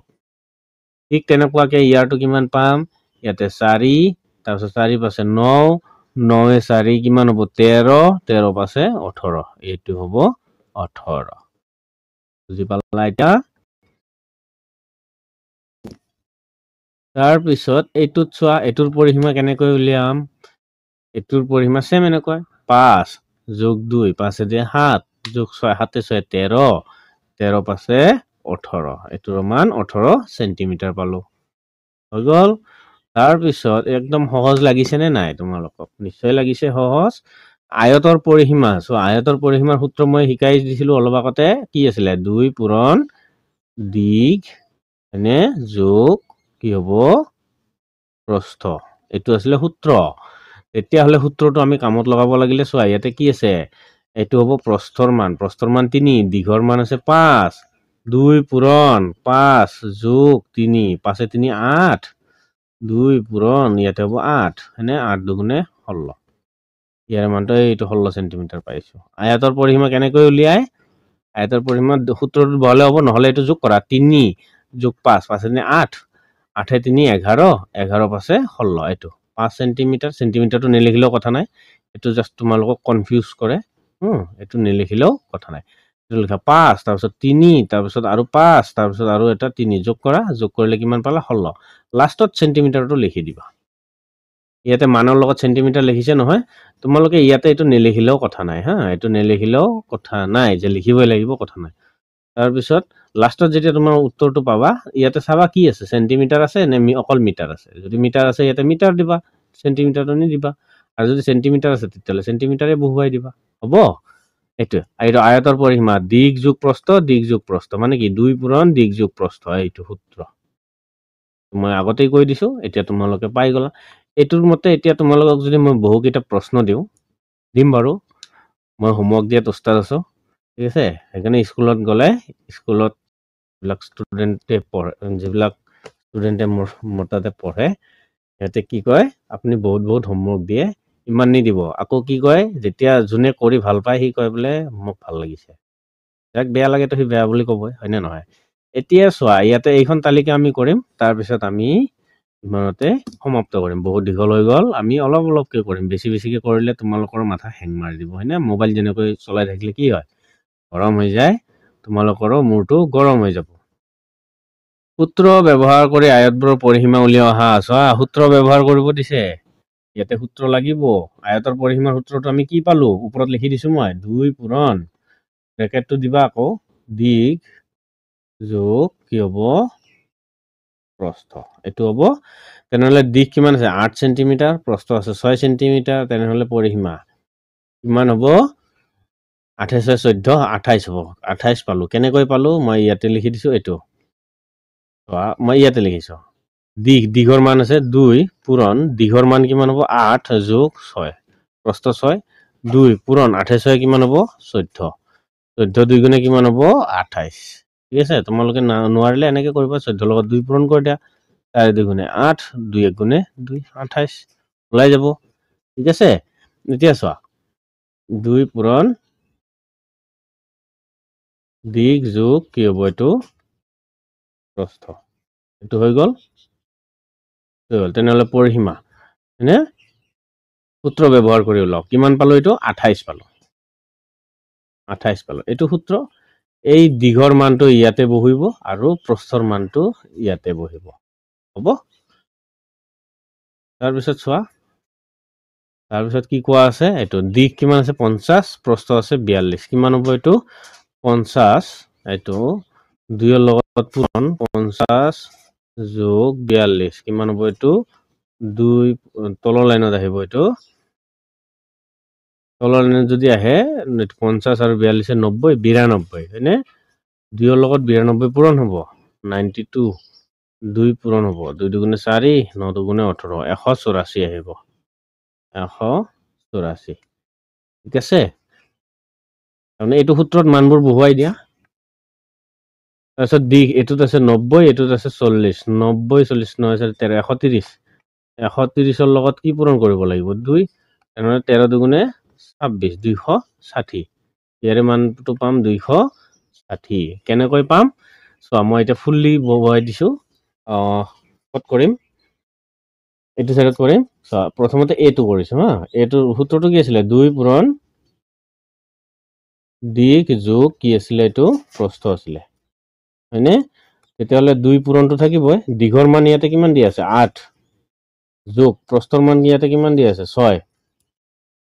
ঠিক তেনেকুৱাকে ইয়াৰটো কিমান পাম? ইয়াতে 4, তাৰপিছত 4 পাছে 9, 9 4 কিমান হ'ব? 13, 13 পাছে 18, এইটো হ'ব 18। বুজি পালা এতিয়া? তাৰপিছত এইটোত চোৱা, এইটোৰ পৰিসীমা কেনেকৈ উলিয়াম? এইটোৰ পৰিসীমা চেম এনেকৈ 5 যোগ 2, 5 দিয়ে 7, যোগ 6, 7 6 13, 13 পাছে 18, এইটোৰ মান 18 সেন্টিমিটাৰ পালো, হৈ গ'ল। তাৰপিছত একদম সহজ লাগিছে নে নাই তোমালোকক? নিশ্চয় লাগিছে সহজ। আয়তৰ পৰিসীমা, আয়তৰ পৰিসীমাৰ সূত্ৰ মই শিকাই দিছিলো অলপ আগতে। কি আছিলে? 2 পূৰণ দিশ এনে যোগ কি হ'ব? প্ৰস্থ। এইটো আছিলে সূত্ৰ। তেতিয়াহ'লে সূত্ৰটো আমি কামত লগাব লাগিলে চোৱা ইয়াতে কি আছে? এইটো হ'ব প্ৰস্থৰ মান, 3, দীঘৰ মান আছে 5, 2 পূৰণ 5 যোগ 3, 5 3 8, 2 পূৰণ ইয়াতে হ'ব 8, হয়নে? 8 দুগুণে 16, ইয়াৰ মানটো এইটো 16 সেন্টিমিটাৰ পাইছো। আয়তৰ পৰিসীমা কেনেকৈ উলিয়াই? আয়তৰ পৰিসীমা সূত্ৰটো বহালে হ'ব, নহ'লে এইটো যোগ কৰা 3 যোগ 5, 5 3 8, 8 3 11, 11 পাছে 16, এইটো 5 সেন্টিমিটাৰ সেন্টিমিটাৰটো নিলিখিলেও কথা নাই এটো জাস্ট তোমালোকক কনফিউজ কৰে এটো নিলিখিলেও কথা নাই এটো লিখা 5 তাৰপিছত 3 তাৰপিছত আৰু 5 তাৰপিছত আৰু এটা 3 যোগ কৰা যোগ কৰিলে কিমান পালা 16 লাষ্টত সেন্টিমিটাৰটো লিখি দিবা ইয়াতে মানৰ লগত সেন্টিমিটাৰ লিখিছে নহয় তোমালোকে ইয়াতে এটো নিলিখিলেও কথা নাই হা এটো নিলিখিলেও কথা নাই যে লিখিবই লাগিব কথা নাই তাৰপিছত লাষ্টত যেতিয়া তোমাৰ উত্তৰটো পাবা ইয়াতে চাবা কি আছে সেন্টিমিটাৰ আছে নে অকল মিটাৰ আছে যদি মিটাৰ আছে ইয়াতে মিটাৰ দিবা সেন্টিমিটাৰটো নিদিবা আৰু যদি সেন্টিমিটাৰ আছে তেতিয়ালে সেন্টিমিটাৰে বহুৱাই দিবা হ'ব এটো আয়তৰ পৰিসীমা দিক যোগ প্ৰস্থ মানে কি 2 পূৰণ দিক যোগ প্ৰস্থ এইটো সূত্ৰ মই আগতেই কৈ দিছো এতিয়া তোমালোকে পাই গলা এটোৰ মতে এতিয়া তোমালোকক যদি মই বহু কিটা প্ৰশ্ন দিম বাৰু মই হোমৱৰ্ক দিয়াত উস্তাদ আছো ঠিক আছে সেইকাৰণে স্কুলত গলে স্কুলত বিলাক ষ্টুডেন্টে পঢ়ে যিবিলাক ষ্টুডেন্টে মতাতে পঢ়ে হেতে কি কয় আপুনি বহুত হোমৱৰ্ক দিয়ে ইমান নি দিব আকৌ কি কয় যেতিয়া জুনে কৰি ভাল পায় সি কয় বলে মোক ভাল লাগিছে যাক বেয়া লাগে তো সি বেয়া বুলি কবই হয় না নহয় এতিয়া চোৱা ইয়াতে এইখন তালিকা আমি কৰিম তাৰ পিছত আমি ইমানতে সমাপ্ত কৰিম বহুত দীঘল হৈ গল আমি অলপকে কৰিম বেছিকে কৰিলে তোমালোকৰ মাথা হেং মাৰি দিব হয় না মোবাইল যেনেকৈ চলাই থাকিলে কি হয় গৰম হৈ যায় তোমালোকৰো মূৰটো গৰম হৈ যাব সূত্ৰ ব্যৱহাৰ কৰি আয়তবোৰৰ পৰিসীমা উলিয়াই অহা চোৱা সূত্ৰ ব্যৱহাৰ কৰিব দিছে ইয়াতে সূত্ৰ লাগিব আয়তৰ পৰিসীমাৰ সূত্ৰটো আমি কি পালো ওপৰত লিখি দিছো মই 2 পূৰণ ব্ৰেকেটটো দিবা আকৌ দিক যোগ কি হ'ব প্ৰস্থ এটো হ'ব তেনেহলে দিক কিমান আছে 8 সেন্টিমিটাৰ প্ৰস্থ আছে 6 সেন্টিমিটাৰ তেনেহলে পৰিসীমা কিমান হ'ব 28 14 28 হ'ব 28 পালো কেনেকৈ পালো মই ইয়াতে লিখি দিছো এটো মই ইয়াতে লিখিছো দিঘৰ মান আছে 2 পূৰণ দিঘৰ মান কিমান হ'ব 8 যোগ 6 প্ৰস্থ 6 2 পূৰণ 28 কিমান হ'ব 14 14 2 গুণে কিমান হ'ব 28 ঠিক আছে তোমালোকে নোৱাৰিলে এনেকৈ কৰিবা 14 লগত 2 পূৰণ কৰি দিয়া 4 2 গুণে 8 2 1 গুণে 2 28 ওলাই যাব ঠিক আছে এতিয়া চোৱা 2 পূৰণ দিক যোগ কি হ'ব এটো প্ৰস্থ এটো হৈ গল তেনেহলে পৰিসীমা হয়নে সূত্ৰ ব্যৱহাৰ কৰি ওলাও কিমান পালো এটো 28 পালো এটো সূত্ৰ এই দিঘৰ মানটো ইয়াতে বহিব আৰু প্ৰস্থৰ মানটো ইয়াতে বহিব হ'ব তাৰ পিছত চোৱা তাৰ পিছত কি কোৱা আছে এটো দিক কিমান আছে 50 প্ৰস্থ আছে 42 কিমান হ'ব এটো 50 এটো 2 ৰ লগত পূৰণ 50 যোগ 42 কিমান হ'ব এটো 2 তলৰ লাইনত আহিব এটো তলৰ লাইনত যদি আহে 50 আৰু 42 90 92 হয়নে 2 ৰ লগত 92 পূৰণ হ'ব 92 2 পূৰণ হ'ব 2 2 গুণে 4 9 2 গুণে 18 184 আহিব 184 ঠিক আছে তাৰমানে এইটো সূত্ৰত মানবোৰ বহুৱাই দিয়া তাৰপিছত দিক এটোত আছে 90 এটোত আছে 40 90 40 9 13 130 130 ৰ লগত কি পূৰণ কৰিব লাগিব 2 তেনেহলে 13 2 গুণে 26 260 ইয়াৰে মানটো পাম 260 কেনেকৈ পাম চোৱা মই এটা ফুললি বহুৱাই দিছো কত কৰিম এটো সাইডত কৰিম চোৱা প্ৰথমতে এটো কৰিছো হা এটো সূত্ৰটো কি আছিল 2 পূৰণ দিক যোগ কি আছিল এটো প্ৰস্থ আছিল হয়নে তেতিয়াহলে 2 পূৰণটো থাকিবই দিঘৰ মান ইয়াতে কিমান দি আছে 8 যোগ প্ৰস্থৰ মান ইয়াতে কিমান দি আছে 6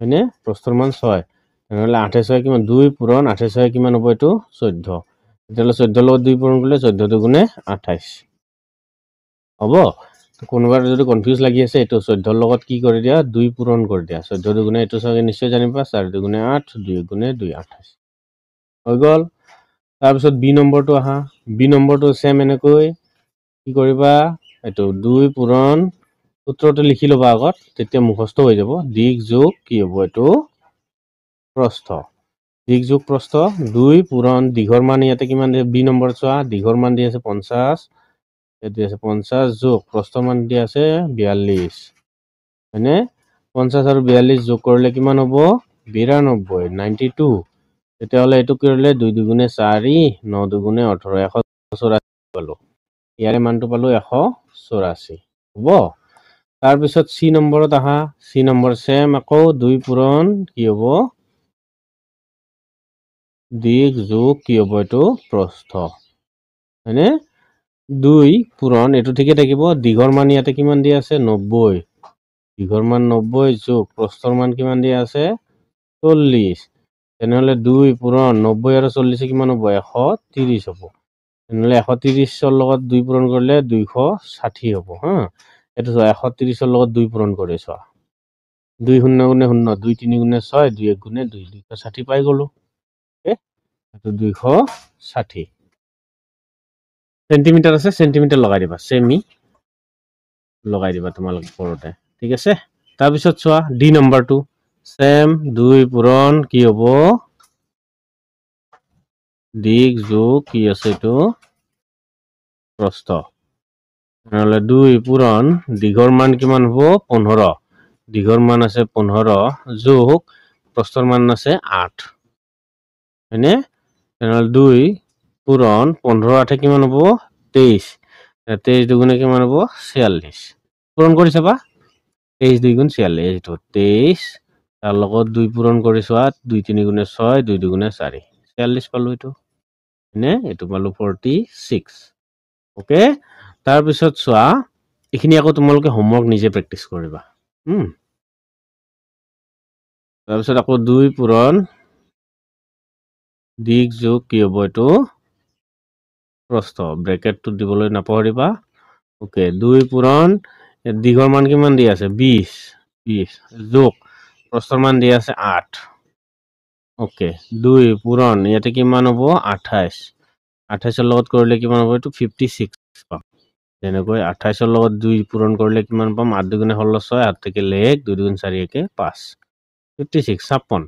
হয়নে প্ৰস্থৰ মান 6 তেনেহলে 28 কিমান 2 পূৰণ 28 কিমান হ'ব এটো 14 তেতিয়াহলে 14 লগত 2 পূৰণ কৰিলে 14 2 গুণে 28 হ'ব কোনোবাৰ যদি কনফিউজ লাগি আছে এটো 14 ৰ লগত কি কৰি দিয়া 2 পূৰণ কৰি দিয়া 14 2 গুণে এটো সবে নিশ্চয় জানিবা 4 2 গুণে 8 2 গুণে 2 28 হৈ গল তাৰ পিছত বি নম্বৰটো আহা বি নম্বৰটো সেম এনেকৈ কি কৰিবা এটো 2 পূৰণ সূত্ৰটো লিখি লবা আগত তেতিয়া মুখস্থ হৈ যাব দিক যোগ কি হ'ব এটো প্ৰস্থ দিক যোগ প্ৰস্থ 2 পূৰণ দিঘৰ মান ইয়াতে কিমান বি নম্বৰ চোৱা দিঘৰ মান দি আছে 50 এটো আছে 50 যোগ প্ৰস্থ মান দি আছে 42 হয়নে 50 আৰু 42 যোগ কৰিলে কিমান হ'ব 92 92 তেতিয়াহলে এটো কৰিলে 2 2 গুণে 4 9 2 গুণে 18 184 পালো ইয়াৰে মানটো পালো 184 হ'ব তাৰপিছত চি নম্বৰত আহা চি নম্বৰ সেম আকৌ 2 পূৰণ কি হ'ব দিশ যোগ কি হ'ব এইটো প্ৰস্থ হয়নে 2 পূৰণ এইটো ঠিকে থাকিব দিঘৰ মান ইয়াতে কিমান দিয়া আছে 90 দিঘৰ মান 90 যোগ প্ৰস্থৰ মান কিমান দিয়া আছে 40 তেনেহলে 2 পূৰণ 90 আৰু 40 কিমান হ'ব 130 হ'ব তেনেহলে 130ৰ লগত 2 পূৰণ কৰিলে 260 হ'ব হা এটো 130ৰ লগত 2 পূৰণ কৰি চোৱা 2 শূন্য গুণে 0 2 3 গুণে 6 2 1 গুণে 2 260 পাই গলো এটো 260 সেন্টিমিটাৰ আছে সেন্টিমিটাৰ লগাই দিবা সেমি লগাই দিবা তোমালোকে কৰোতে ঠিক আছে তাৰপিছত চোৱা ডি নম্বৰটো সেম 2 পূৰণ কি হ'ব দিক যোগ কি আছে এইটো প্ৰস্থ নহলে 2 পূৰণ দিঘৰ মান কিমান হ'ব 15 দিঘৰ মান আছে 15 যোগ প্ৰস্থৰ মান আছে 8 হয়নে তেনেহলে 2 পূৰণ 15 8 কিমান হ'ব 23 23 দুগুণে কিমান হ'ব 46 পূৰণ কৰি চাবা 23 2 গুণ 46 এইটো 23 তাৰ লগত 2 পূৰণ কৰি চোৱা 2 3 গুণে 6 2 2 গুণে 4 46 পালো এইটো হয়নে এইটো পালো 46 ওকে তাৰপিছত চোৱা এইখিনি আকৌ তোমালোকে হোমৱৰ্ক নিজে প্ৰেক্টিছ কৰিবা তাৰপিছত আকৌ 2 পূৰণ দিক যোগ কি হ'ব এইটো প্ৰস্থ ব্ৰেকেটটো দিবলৈ নাপাহৰিবা ওকে 2 পূৰণ দিঘৰ মান কিমান দি আছে 20 যোগ প্ৰস্থৰ মান দি আছে 8 ওকে 2 পূৰণ ইয়াতে কিমান হ'ব 28 28ৰ লগত কৰিলে কিমান হ'ব এইটো 56 পাম তেনেকৈ 28ৰ লগত 2 পূৰণ কৰিলে কিমান পাম 8 2 গুণে 16 6 8 থাকিলে 1 2 2 4 1 5 56 56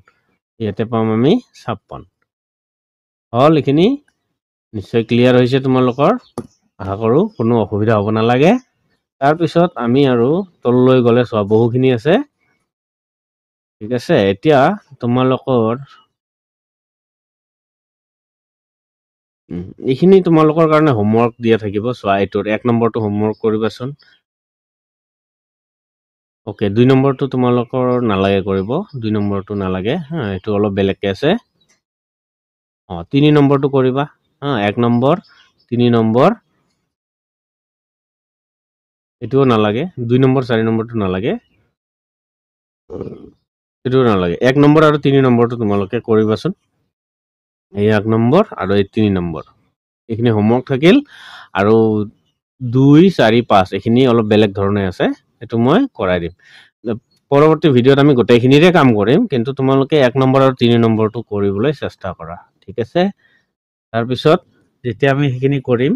ইয়াতে পাম আমি 56 হল এইখিনি নিশ্চয় ক্লিয়াৰ হৈছে তোমালোকৰ আশা কৰো কোনো অসুবিধা হ'ব নালাগে তাৰপিছত আমি আৰু তললৈ গ'লে চোৱা বহুখিনি আছে ঠিক আছে এতিয়া তোমালোকৰ এইখিনি তোমালোকৰ কাৰণে হোমৱৰ্ক দিয়া থাকিব চোৱা এইটোৰ 1 নম্বৰটো হোমৱৰ্ক কৰিবাচোন ওকে 2 নম্বৰটো তোমালোকৰ নালাগে কৰিব 2 নম্বৰটো নালাগে হা এইটো অলপ বেলেগকে আছে 3 নম্বৰটো কৰিবা হা 1 নম্বৰ 3 নম্বৰ এটোও নালাগে 2 নম্বৰ 4 নম্বৰটো নালাগে এটো নালাগে 1 নম্বৰ আৰু 3 নম্বৰটো তোমালোকে কৰিবাচোন এই 1 নম্বৰ আৰু এই 3 নম্বৰ এইখিনি হোমৱৰ্ক থাকিল আৰু 2 4 5 এইখিনি অলপ বেলেগ ধৰণে আছে এটো মই কৰাই দিম পৰৱৰ্তী ভিডিঅত আমি গোটেইখিনিৰে কাম কৰিম কিন্তু তোমালোকে 1 নম্বৰ আৰু 3 নম্বৰটো কৰিবলৈ চেষ্টা কৰা ঠিক আছে তাৰপিছত যেতিয়া আমি সেইখিনি কৰিম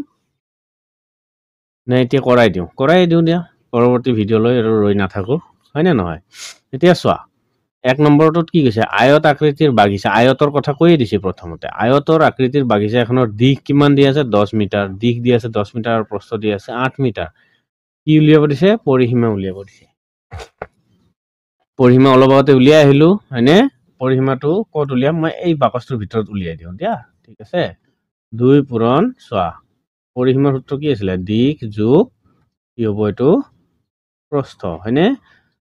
না এতিয়া কৰাই দিওঁ দিয়া পৰৱৰ্তী ভিডিঅলৈ আৰু ৰৈ নাথাকো হয় না নহয় এতিয়া চোৱা 1 নম্বৰটোত কি কৈছে আয়ত আকৃতিৰ বাগিচা আয়তৰ কথা কৈয়ে দিছে প্ৰথমতে আয়তৰ আকৃতিৰ বাগিচা এখনৰ দিশ কিমান দি আছে 10 মিটাৰ দিশ দি আছে 10 মিটাৰ আৰু প্ৰস্থ দি আছে 8 মিটাৰ কি উলিয়াব দিছে পৰিসীমা উলিয়াব দিছে পৰিসীমা অলপ আগতে উলিয়াই আহিলো হয়নে পৰিসীমাটো ক'ত উলিয়াম মই এই বাকচটোৰ ভিতৰত উলিয়াই দিওঁ দিয়া ঠিক আছে 2 পূৰণ চোৱা পৰিসীমাৰ সূত্ৰ কি আছিল দিশ যোগ কি হ'ব এইটো প্ৰস্থ হয়নে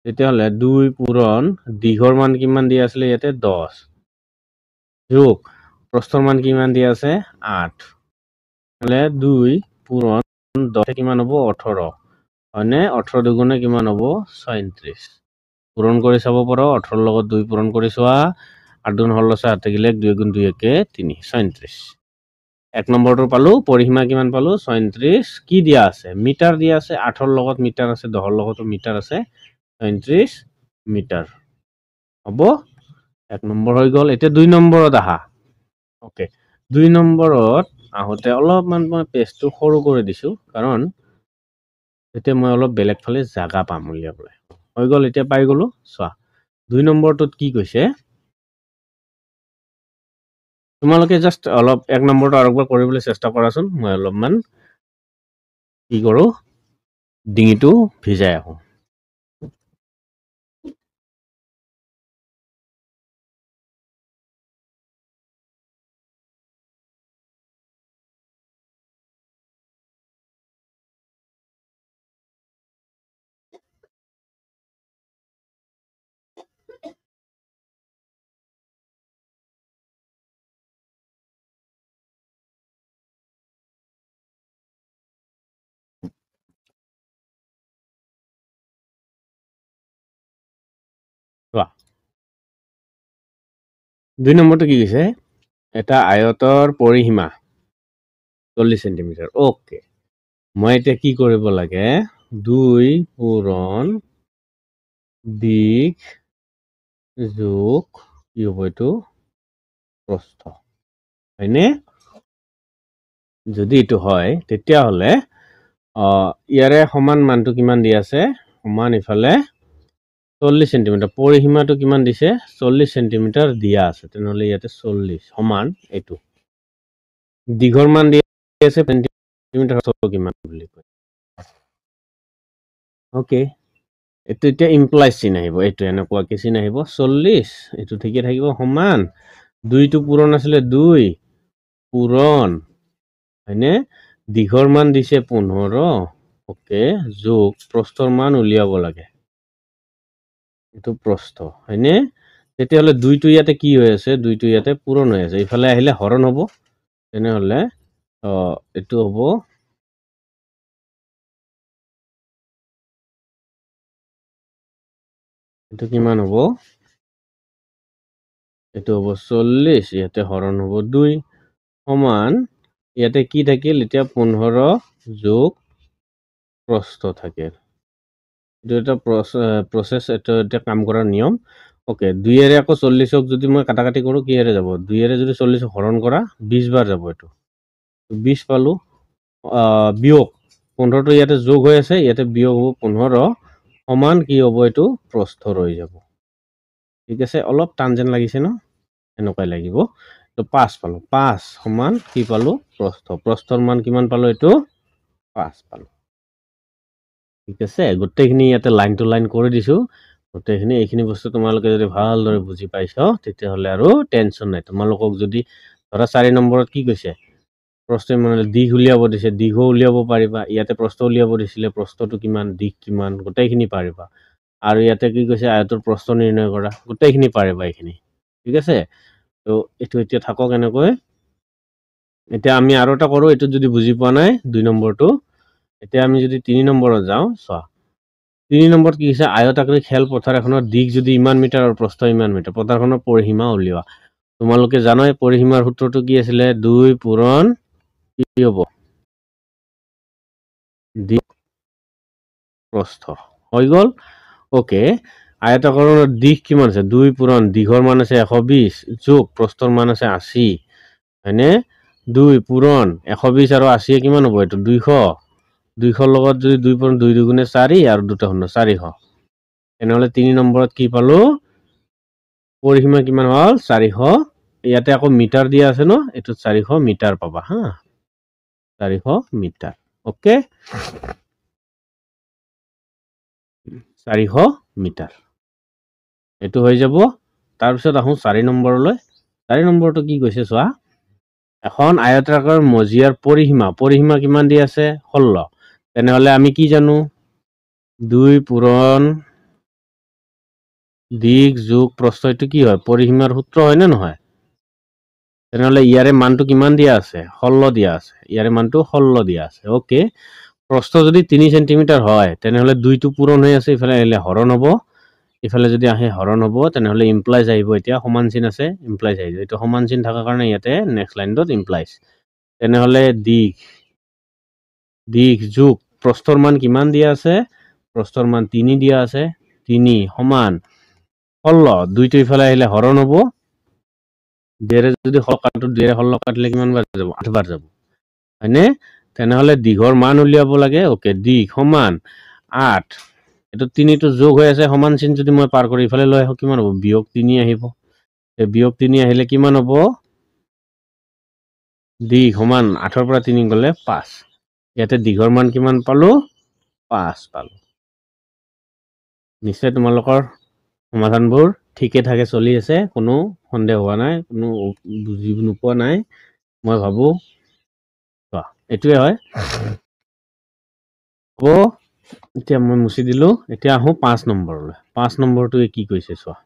তেতিয়াহ'লে 2 পূৰণ দিঘৰ মান কিমান দি আছিল ইয়াতে 10 যোগ প্ৰস্থৰ মান কিমান দি আছে 8 হলে 2 পূৰণ 10 কিমান হ'ব 18 হয়নে 18 দুগুণে কিমান হ'ব 37 পূৰণ কৰি চাব পাৰো 18 লগত 2 পূৰণ কৰি চোৱা 8 2 16 7 থাকিলে 2 গুণ 2 1 3 37 1 নম্বৰটো পালো পৰিসীমা কিমান পালো 37 কি দিয়া আছে মিটাৰ দিয়া আছে 8ৰ লগত মিটাৰ আছে 10ৰ লগতো মিটাৰ আছে 37 মিটাৰ হ'ব 1 নম্বৰ হৈ গ'ল এতিয়া 2 নম্বৰত আহা ওকে 2 নম্বৰত আহোতে অলপমান মই পেজটো সৰু কৰি দিছো কাৰণ এতিয়া মই অলপ বেলেগ ফালে জাগা পাম উলিয়াবলৈ হৈ গ'ল এতিয়া পাই গলো চোৱা 2 নম্বৰটোত কি কৈছে তোমালোকে জাস্ট অলপ 1 নম্বৰটো আৰম্ভ কৰিবলৈ চেষ্টা কৰাচোন মই অলপমান কি কৰো ডিঙিটো ভিজাই আহো 2 নম্বৰটো কি কৈছে এটা আয়তৰ পৰিসীমা 40 সেন্টিমিটাৰ ওকে মই এতিয়া কি কৰিব লাগে 2 পূৰণ দিক যোগ কি হ'ব এইটো প্ৰস্থ হয়নে যদি এটো হয় তেতিয়া হলে ইয়াৰে সমান মানটো কিমান দি আছে সমান ইফালে 40 সেন্টিমিটাৰ পৰিসীমাটো কিমান দিছে 40 সেন্টিমিটাৰ দিয়া আছে তেনেহলে ইয়াতে 40 সমান এটো দীঘৰ মান দি আছে সেন্টিমিটাৰ কিমান বুলি কয় ওকে এটো এতিয়া ইমপ্লাইজ চিন আহিব এটো এনেকুৱা কি চিন আহিব 40 এটো ঠিকে থাকিব সমান 2 টো পূৰণ আছিলে 2 পূৰণ হয়নে দীঘৰ মান দিছে 15 ওকে যোগ প্ৰস্থৰ মান উলিয়াব লাগে এটো প্ৰস্থ হয়নে তেতিয়াহলে 2 টো ইয়াতে কি হৈ আছে 2 টো ইয়াতে পূৰণ হৈ আছে ইফালে আহিলে হৰণ হ'ব তেনেহলে এটো হ'ব এটো কিমান হ'ব এটো হ'ব 40 ইয়াতে হৰণ হ'ব 2 সমান ইয়াতে কি থাকিল এতিয়া 15 যোগ প্ৰস্থ থাকে এটো এটা প্ৰসেস এটা কাম কৰাৰ নিয়ম ওকে 2 এৰে আকৌ 40ক যদি মই কাটাকাটি কৰো কি এৰে যাব 2 এৰে যদি 40 হৰণ কৰা 20 বাৰ যাব এটো 20 পালো বিয়োগ 15 টো ইয়াতে যোগ হৈ আছে ইয়াতে বিয়োগ হ'ব 15 সমান কি হ'ব এটো প্ৰস্থ ৰৈ যাব ঠিক আছে অলপ টান যেন লাগিছে ন এনেকৈ লাগিব তো 5 পালো 5 সমান কি পালো প্ৰস্থৰ মান কিমান পালো এটো 5 পালো ঠিক আছে গোটেইখিনি ইয়াতে লাইন টু লাইন কৰি দিছো গোটেইখিনি এইখিনি বস্তু তোমালোকে যদি ভালদৰে বুজি পাইছো তেতিয়াহলে আৰু টেনচন নাই তোমালোকক যদি ধৰা 4 নম্বৰত কি কৈছে প্ৰস্থ মানে দিঘ উলিয়াব দিছে দিঘ উলিয়াব পাৰিবা ইয়াতে প্ৰস্থ উলিয়াব দিছিলে প্ৰস্থটো কিমান দিঘ কিমান গোটেইখিনি পাৰিবা আৰু ইয়াতে কি কৈছে আয়তৰ প্ৰস্থ নিৰ্ণয় কৰা গোটেইখিনি পাৰিবা এইখিনি ঠিক আছে তো এটো এতিয়া থাকক এনেকৈ এতিয়া আমি আৰু এটা কৰো এটো যদি বুজি পোৱা নাই 2 নম্বৰটো এতিয়া আমি যদি 3 নম্বৰত যাও চোৱা 3 নম্বৰত কি হৈছে আয়তাকৃতি খেল পথাৰ এখনৰ দিক যদি ইমান মিটাৰ আৰু প্ৰস্থ ইমান মিটাৰ পথাৰখনৰ পৰিসীমা উলিওৱা তোমালোকে জানাই পৰিসীমাৰ সূত্ৰটো কি আছিল 2 পূৰণ কি হ'ব দিক প্ৰস্থ হৈ গল ওকে আয়তাকৰণৰ দিক কিমান আছে 2 পূৰণ দিঘৰ মান আছে 120 যোগ প্ৰস্থৰ মান আছে 80 হয়নে 2 পূৰণ 120 আৰু 80 কিমান হ'ব এটো 200 200 লগত যদি 2 পূৰণ 2 দুগুণে 4 আৰু দুটা হল 400 এনেহলে 3 নম্বৰত কি পালো পৰিসীমা কিমান হল 400 ইয়াতে আকৌ মিটাৰ দিয়া আছে ন এটো 400 মিটাৰ পাবা হা 400 মিটাৰ ওকে 400 মিটাৰ এটো হৈ যাব তাৰ পিছত আহো 4 নম্বৰলৈ 4 নম্বৰটো কি কৈছে চোৱা এখন আয়তাকাৰ মজিয়াৰ পৰিসীমা কিমান দি আছে 16 তেনেহলে আমি কি জানো 2 পূৰণ দিক যোগ প্ৰস্থ এটো কি হয় পৰিসীমাৰ সূত্ৰ হয় না নহয় তেনেহলে ইয়াৰে মানটো কিমান দিয়া আছে 16 দিয়া আছে ইয়াৰে মানটো 16 দিয়া আছে ওকে প্ৰস্থ যদি 3 সেন্টিমিটাৰ হয় তেনেহলে 2 টো পূৰণ হৈ আছে ইফালে আহিলে হৰণ হ'ব ইফালে যদি আহে হৰণ হ'ব তেনেহলে ইমপ্লাইজ আহিব এতিয়া সমান চিন আছে ইমপ্লাইজ আহিব এটো সমান চিন থাকাৰ কাৰণে ইয়াতে নেক্সট লাইনত ইমপ্লাইজ তেনেহলে দিক যোগ প্ৰস্থৰ মান কিমান দিয়া আছে প্ৰস্থৰ মান 3 দিয়া আছে 3 সমান 16 দুইটো ইফালে আহিলে হৰণ হ'ব দেৰে যদি 16 কাটিলে কিমান বাৰ যাব 8 বাৰ যাব হয়নে তেনেহলে দিঘৰ মান উলিয়াব লাগে ওকে দিঘ সমান 8 এটো 3 টো যোগ হৈ আছে সমান চিন যদি মই পাৰ কৰি ইফালে লৈ আহো কিমান হ'ব বিয়োগ 3 আহিব এই বিয়োগ 3 আহিলে কিমান হ'ব দিঘ সমান 8 ৰ পৰা 3 গলে 5 ইয়াতে দিঘৰ মান কিমান পালো 5 পালো নিশ্চয় তোমালোকৰ সমাধানবোৰ ঠিকে থাকে চলি আছে কোনো সন্দেহ হোৱা নাই কোনো বুজি নোপোৱা নাই মই ভাবো এটোৱে হয় এতিয়া মই মুছি দিলো এতিয়া আহো 5 নম্বৰলৈ 5 নম্বৰটো কি কৈছে চোৱা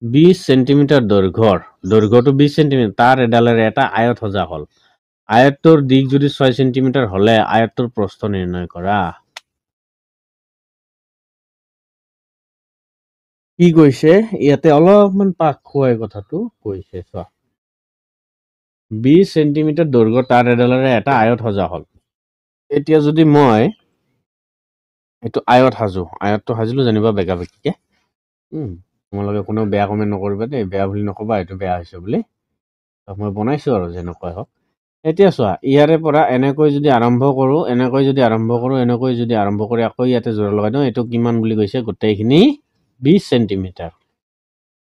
20 সেন্টিমিটাৰ দৈৰ্ঘ্যটো 20 সেন্টিমিটাৰ তাৰ এডালেৰে এটা আয়ত সজা হল আয়তৰ দিক যদি 6 সেন্টিমিটাৰ হলে আয়তৰ প্ৰস্থ নিৰ্ণয় কৰা কি কৈছে ইয়াতে অলপমান পাক খুৱাই কথাটো কৈছে চোৱা 20 সেন্টিমিটাৰ দৈৰ্ঘ্য তাঁৰ এডালেৰে এটা আয়ত সজা হ'ল এতিয়া যদি মই এইটো আয়ত সাজো আয়তটো সাজিলো জানিবা বেগা বেগিকে তোমালোকে কোনো বেয়া কমেণ্ট নকৰিবা দেই বেয়া বুলি নকবা এইটো বেয়া হৈছে বুলি মই বনাইছো আৰু যেনেকুৱা হওক এতিয়া চোৱা ইয়াৰে পৰা এনেকৈ যদি আৰম্ভ কৰোঁ এনেকৈ যদি আৰম্ভ কৰি আকৌ ইয়াতে জোৰা লগাই দিওঁ এইটো কিমান বুলি কৈছে গোটেইখিনি 20 সেন্টিমিটাৰ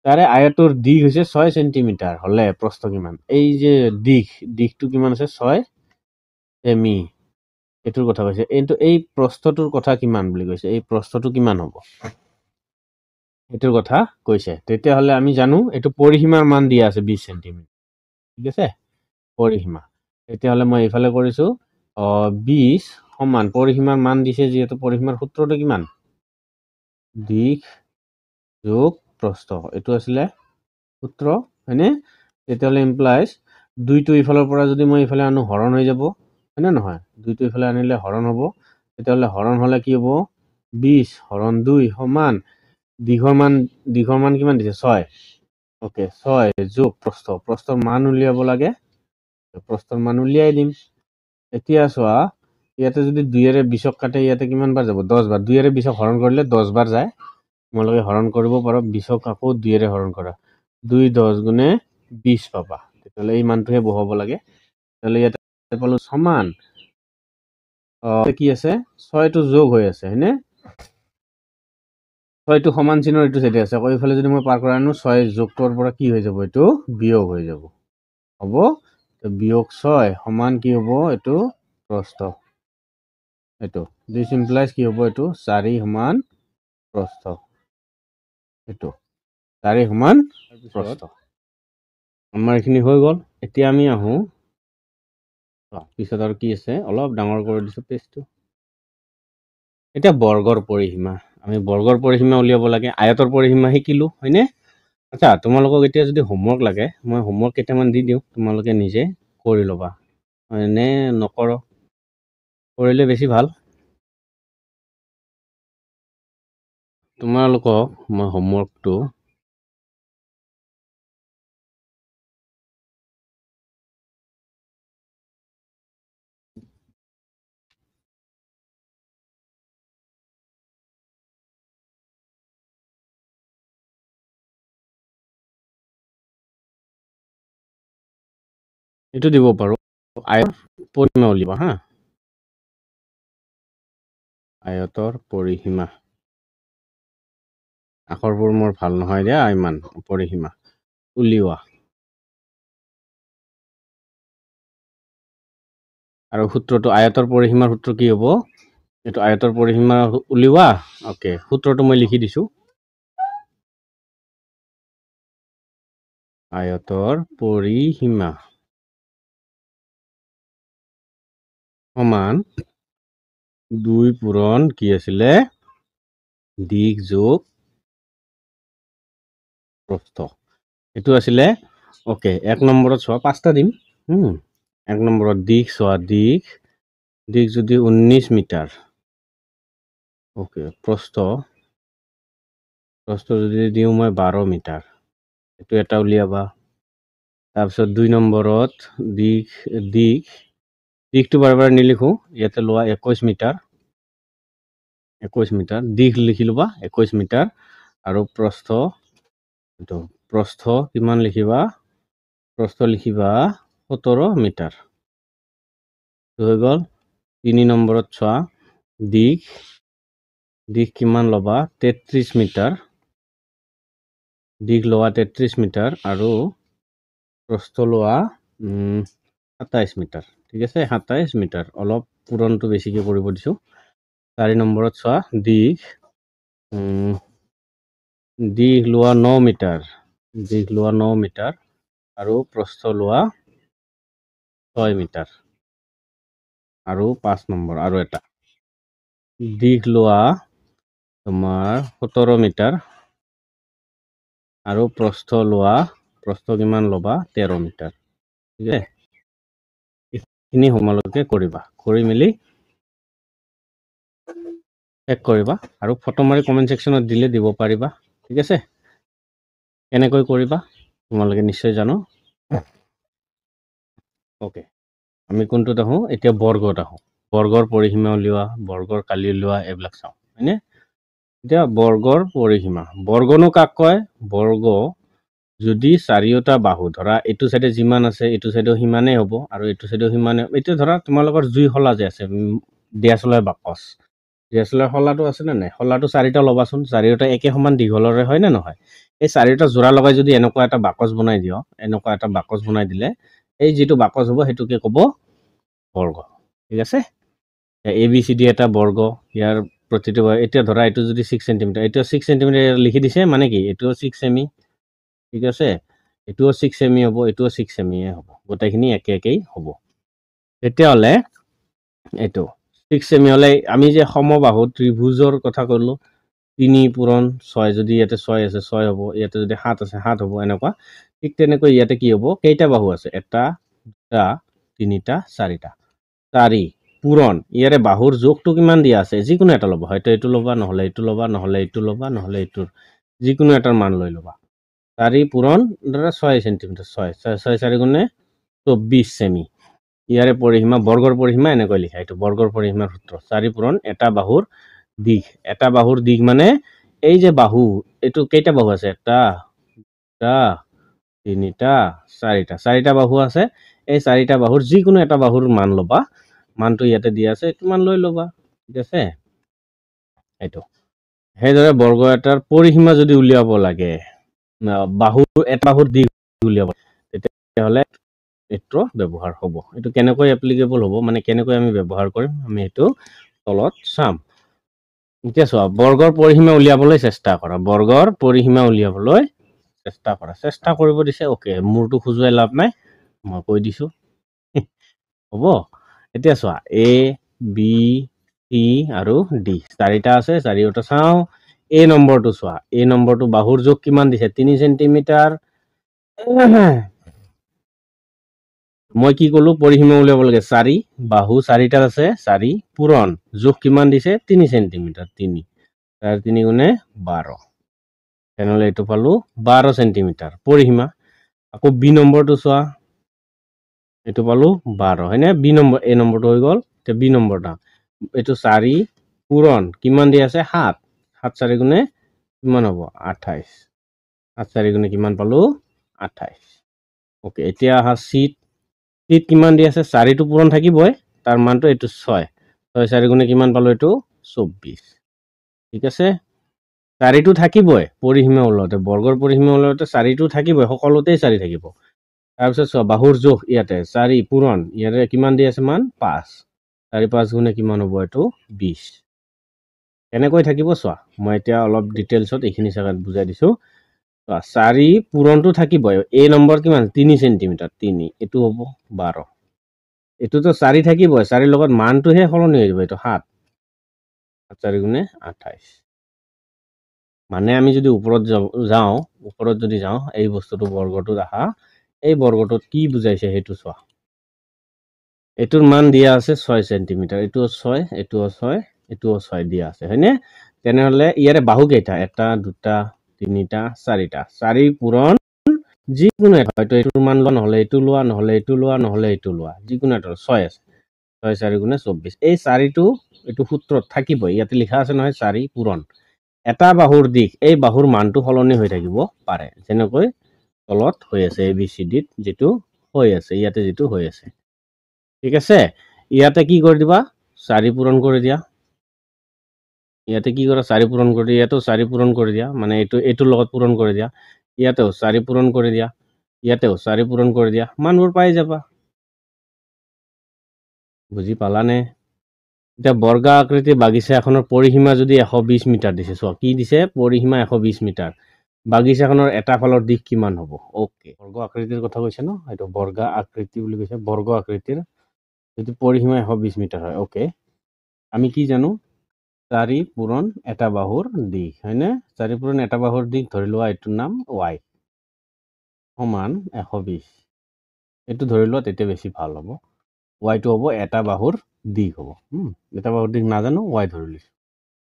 তাৰে আয়তৰ দিশ হৈছে 6 সেন্টিমিটাৰ হলে প্ৰস্থ কিমান এই যে দিশটো কিমান আছে 6 সেমি এইটোৰ কথা কৈছে এই প্ৰস্থটোৰ কথা কিমান বুলি কৈছে এই প্ৰস্থটো কিমান হ'ব এইটোৰ কথা কৈছে তেতিয়াহ'লে আমি জানো এইটো পৰিসীমাৰ মান দিয়া আছে 20 সেন্টিমিটাৰ ঠিক আছে পৰিসীমা তেতিয়াহ'লে মই এইফালে কৰিছো 20 সমান পৰিসীমাৰ মান দিছে যিহেতু পৰিসীমাৰ সূত্ৰটো কিমান দিশ যোগ প্ৰস্থ এইটো আছিলে সূত্ৰ হয়নে তেতিয়াহ'লে ইমপ্লাইজ দুইটো ইফালৰ পৰা যদি মই ইফালে আনো হৰণ হৈ যাব হয়নে নহয় দুইটো ইফালে আনিলে হৰণ হ'ব তেতিয়াহ'লে হৰণ হ'লে কি হ'ব 20 হৰণ 2 সমান দিশৰ মান কিমান দিছে 6 ওকে 6 যোগ প্ৰস্থৰ মান উলিয়াব লাগে প্ৰস্থৰ মান উলিয়াই দিম এতিয়া চোৱা ইয়াতে যদি 2ৰে 20ক কাটে ইয়াতে কিমান বাৰ যাব 10 বাৰ 2ৰে 20ক হৰণ কৰিলে 10 বাৰ যায় তোমালোকে হৰণ কৰিব পাৰো 20ক আকৌ 2ৰে হৰণ কৰা 2 10 গুণে 20 পাবা তেতিয়াহ'লে এই মানটোহে বহাব লাগে তাহলে ইয়াতে পালো সমান কি আছে 6টো যোগ হৈ আছে হয়নে 6টো সমান চিহ্নৰ এইটো সাইডে আছে আকৌ ইফালে যদি মই পাৰ কৰা আনো 6 যোগটোৰ পৰা কি হৈ যাব এইটো বিয়োগ হৈ যাব হ'ব তো বিয়োগ 6 সমান কি হ'ব এইটো প্ৰস্থ এইটো দিস ইমপ্লাইজ কি হ'ব এইটো 4 সমান প্ৰস্থ এইটো 4 সমান প্ৰস্থ আমাৰ এইখিনি হৈ গ'ল এতিয়া আমি আহো পিছত আৰু কি আছে অলপ ডাঙৰ কৰি দিছো পেজটো এতিয়া বৰ্গৰ পৰিসীমা আমি বৰ্গৰ পৰিসীমা উলিয়াব লাগে আয়তৰ পৰিসীমা শিকিলো হয়নে আচ্ছা তোমালোকক এতিয়া যদি হোমৱৰ্ক লাগে মই হোমৱৰ্ক কেইটামান দি দিওঁ তোমালোকে নিজে কৰি ল'বা এনে নকৰ কৰিলে বেছি ভাল তোমালোকক মই হোমৱৰ্কটো এইটো দিব পাৰো আয়তৰ পৰিসীমা উলিয়াবা হা আয়তৰ পৰিসীমা আখৰবোৰ মোৰ ভাল নহয় দিয়া ইমান পৰিসীমা উলিওৱা আৰু সূত্ৰটো আয়তৰ পৰিসীমাৰ সূত্ৰ কি হ'ব এইটো আয়তৰ পৰিসীমা উলিওৱা ওকে সূত্ৰটো মই লিখি দিছো আয়তৰ পৰিসীমা সমান 2 পূৰণ কি আছিলে দিশ যোগ প্ৰস্থ এইটো আছিলে ওকে 1 নম্বৰত চোৱা 5টা দিম 1 নম্বৰত দিশ চোৱা দিশ যদি 19 মিটাৰ ওকে প্ৰস্থ যদি দিওঁ মই 12 মিটাৰ এইটো এটা উলিয়াবা তাৰপিছত 2 নম্বৰত দিশটো বাৰে বাৰে নিলিখো ইয়াতে লোৱা 21 মিটাৰ দিশ লিখি লবা 21 মিটাৰ আৰু প্ৰস্থ কিমান লিখিবা প্ৰস্থ লিখিবা 17 মিটাৰ হৈ গ'ল 3 নম্বৰত চোৱা দিশ কিমান ল'বা 33 মিটাৰ দিশ লোৱা 33 মিটাৰ আৰু প্ৰস্থ লোৱা 27 মিটাৰ ঠিক আছে 27 মিটাৰ অলপ পূৰণটো বেছিকৈ কৰিব দিছো 4 নম্বৰত চোৱা দিশ লোৱা 9 মিটাৰ আৰু প্ৰস্থ লোৱা 6 মিটাৰ আৰু 5 নম্বৰ আৰু এটা দিশ লোৱা তোমাৰ 17 মিটাৰ আৰু প্ৰস্থ কিমান ল'বা 13 মিটাৰ ঠিক আছে এইখিনি তোমালোকে কৰিবা কৰি মেলি চেক কৰিবা আৰু ফটো মাৰি কমেন্ট সেকশনত দিলে দিব পাৰিবা ঠিক আছে, কেনেকৈ কৰিবা তোমালোকে নিশ্চয় জানো। ওকে, আমি কোনটোত আহোঁ এতিয়া? বৰ্গত আহোঁ। বৰ্গৰ পৰিসীমা উলিওৱা, বৰ্গৰ কালি উলিওৱা, এইবিলাক চাওঁ হয়নে। এতিয়া বৰ্গৰ পৰিসীমা, বৰ্গনো কাক কয়? বৰ্গ যদি চাৰিওটা বাহু, ধৰা এইটো চাইডে যিমান আছে এইটো চাইডেও সিমানেই হ'ব, আৰু এইটো চাইডেও সিমানে। এতিয়া ধৰা তোমালোকৰ জুই শলা যে আছে, দিয়াচলাৰ বাকচ, দিয়াচলাৰ শলাটো আছে নে নাই? শলাটো চাৰিটা ল'বাচোন, চাৰিওটা একে সমান দীঘলৰে হয় নে নহয়? এই চাৰিটা যোৰা লগাই যদি এনেকুৱা এটা বাকচ বনাই দিয়, এনেকুৱা এটা বাকচ বনাই দিলে এই যিটো বাকচ হ'ব সেইটোকে ক'ব বৰ্গ। ঠিক আছে, এ বি চি ডি এটা বৰ্গ, ইয়াৰ প্ৰতিটো। এতিয়া ধৰা এইটো যদি 6 সেণ্টিমিটাৰ, এইটো 6 সেণ্টিমিটাৰ লিখি দিছে মানে কি? এইটোও 6 সেমি, ঠিক আছে, এইটোও 6 সেমি হ'ব, এইটোও 6 সেমিয়ে হ'ব, গোটেইখিনি একে একেই হ'ব। তেতিয়াহ'লে এইটো 6 সেমি হ'লে আমি যে সমবাহু ত্ৰিভুজৰ কথা ক'লোঁ, 3 পূৰণ 6, যদি ইয়াতে 6 আছে 6 হ'ব, ইয়াতে যদি 7 আছে 7 হ'ব, এনেকুৱা। ঠিক তেনেকৈ ইয়াতে কি হ'ব? কেইটা বাহু আছে? 1 2 3 4টা। 4 পূৰণ ইয়াৰে বাহুৰ জোখটো কিমান দিয়া আছে? যিকোনো এটা ল'বা, হয়তো এইটো ল'বা, নহ'লে এইটো ল'বা, নহ'লে এইটো ল'বা, নহ'লে এইটোৰ যিকোনো এটাৰ মান লৈ ল'বা। 4 পূৰণ ধৰা 6 সেণ্টিমিটাৰ, 6 4 গুণে 24 সেমি। ইয়াৰে পৰিসীমা, বৰ্গৰ পৰিসীমা এনেকৈ লিখা, এইটো বৰ্গৰ পৰিসীমাৰ সূত্ৰ। 4 পূৰণ এটা বাহুৰ দিশ, এটা বাহুৰ দিশ মানে এই যে বাহু, এইটো কেইটা বাহু আছে? 1 2 3 4টা, 4টা বাহু আছে। এই 4টা বাহুৰ যিকোনো এটা বাহুৰ মান ল'বা, মানটো ইয়াতে দিয়া আছে, এইটো মান লৈ ল'বা। ঠিক আছে, এইটো সেইদৰে বৰ্গ এটাৰ পৰিসীমা যদি উলিয়াব লাগে, এটা বাহুৰ দিশ উলিয়াব, তেতিয়াহ'লে এইটো ব্যৱহাৰ হ'ব। এইটো কেনেকৈ এপ্লিকেবল হ'ব, মানে কেনেকৈ আমি ব্যৱহাৰ কৰিম, আমি এইটো তলত চাম। এতিয়া চোৱা, বৰ্গৰ পৰিসীমা উলিয়াবলৈ চেষ্টা কৰা, বৰ্গৰ পৰিসীমা উলিয়াবলৈ চেষ্টা কৰা, চেষ্টা কৰিব দিছে। ওকে, মূৰটো খোজুৱাই লাভ নাই, মই কৈ দিছোঁ হ'ব। এতিয়া চোৱা, এ বি চি আৰু ডি 4টা আছে, 4টা চাওঁ। এ নম্বৰটো চোৱা, এ নম্বৰটো বাহুৰ জোখ কিমান দিছে? 3 সেণ্টিমিটাৰ। মই কি ক'লো? পৰিসীমা উলিয়াব লাগে। 4 বাহু 4টা আছে, 4 পূৰণ জোখ কিমান দিছে? 3 সেণ্টিমিটাৰ, 3 4 3 গুণে 12, তেনেহ'লে এইটো পালো 12 সেণ্টিমিটাৰ পৰিসীমা। আকৌ বি নম্বৰটো চোৱা, এইটো পালো 12 হয়নে? বি নম্বৰ, এ নম্বৰটো হৈ গ'ল। এতিয়া বি নম্বৰটা, এইটো 4 পূৰণ কিমান দি আছে? 7 7 4 গুণে কিমান হ'ব? 28, 7 4 গুণে কিমান পালো? 28। ওকে, এতিয়া আহা চিট, চিট কিমান দি আছে? 4টো পূৰণ থাকিবই, তাৰ মানটো এইটো 6 6 4 গুণে কিমান পালো? এইটো 24। ঠিক আছে, 4টো থাকিবই পৰিসীমা ওলাওঁতে, বৰ্গৰ পৰিসীমা ওলাওঁতে 4টো থাকিবই, সকলোতেই 4 থাকিব। তাৰপিছত চোৱা, বাহুৰ জোখ ইয়াতে 4 পূৰণ ইয়াতে কিমান দি আছে মান? 5 4 5 গুণে কিমান হ'ব? এইটো 20। কেনেকৈ থাকিব চোৱা, মই এতিয়া অলপ ডিটেইলছত এইখিনি জাগাত বুজাই দিছোঁ। 4 পূৰণটো থাকিবই, এ নম্বৰ কিমান? 3 সেণ্টিমিটাৰ, 3 এইটো হ'ব 12, এইটোতো 4 থাকিবই, 4 লগত মানটোহে সলনি হৈ যাব, এইটো 7 7 4 গুণে 28। মানে আমি যদি ওপৰত যাওঁ, ওপৰত যদি যাওঁ, এই বস্তুটো বৰ্গটোত আহা, এই বৰ্গটোত কি বুজাইছে সেইটো চোৱা। এইটোৰ মান দিয়া আছে 6 সেণ্টিমিটাৰ, এইটোও 6, এইটোও 6, এইটোও 6 দিয়া আছে হয়নে? তেনেহ'লে ইয়াৰে বাহু কেইটা? 1 2 3 4টা, 4 পূৰণ যিকোনো এটা, হয়তো এইটোৰ মান লোৱা, নহ'লে এইটো লোৱা, নহ'লে এইটো লোৱা, নহ'লে এইটো লোৱা, যিকোনো এটা 6 আছে, 6 4 গুণে 24। এই 4টো এইটো সূত্ৰত থাকিবই, ইয়াতে লিখা আছে নহয়, 4 পূৰণ এটা বাহুৰ দিশ, এই বাহুৰ মানটো সলনি হৈ থাকিব পাৰে, যেনেকৈ তলত হৈ আছে এ বি চি ডিত যিটো হৈ আছে, ইয়াতে যিটো হৈ আছে। ঠিক আছে, ইয়াতে কি কৰি দিবা? 4 পূৰণ কৰি দিয়া, ইয়াতে কি কৰা? 4 পূৰণ কৰি দিয়া, ইয়াতেও 4 পূৰণ কৰি দিয়া, মানে এইটোৰ লগত পূৰণ কৰি দিয়া, ইয়াতেও 4 পূৰণ কৰি দিয়া, ইয়াতেও 4 পূৰণ কৰি দিয়া, মানবোৰ পাই যাবা। বুজি পালানে? এতিয়া বৰ্গা আকৃতিৰ বাগিচা এখনৰ পৰিসীমা যদি 120 মিটাৰ দিছে, চোৱা কি দিছে? পৰিসীমা 120 মিটাৰ, বাগিচাখনৰ এটা ফালৰ দিশ কিমান হ'ব? ওকে, বৰ্গ আকৃতিৰ কথা কৈছে ন, এইটো বৰ্গা আকৃতি বুলি কৈছে, বৰ্গ আকৃতিৰ যদি পৰিসীমা 120 মিটাৰ হয়। ওকে, আমি কি জানো? 4 পূৰণ এটা বাহুৰ দিশ হয়নে? 4 পূৰণ এটা বাহুৰ দিশ ধৰি লোৱা, এইটোৰ নাম y সমান 120, এইটো ধৰি লোৱা, তেতিয়া বেছি ভাল হ'ব। yটো হ'ব এটা বাহুৰ দিশ হ'ব, এটা বাহুৰ দিশ নাজানো, y ধৰি লৈছোঁ।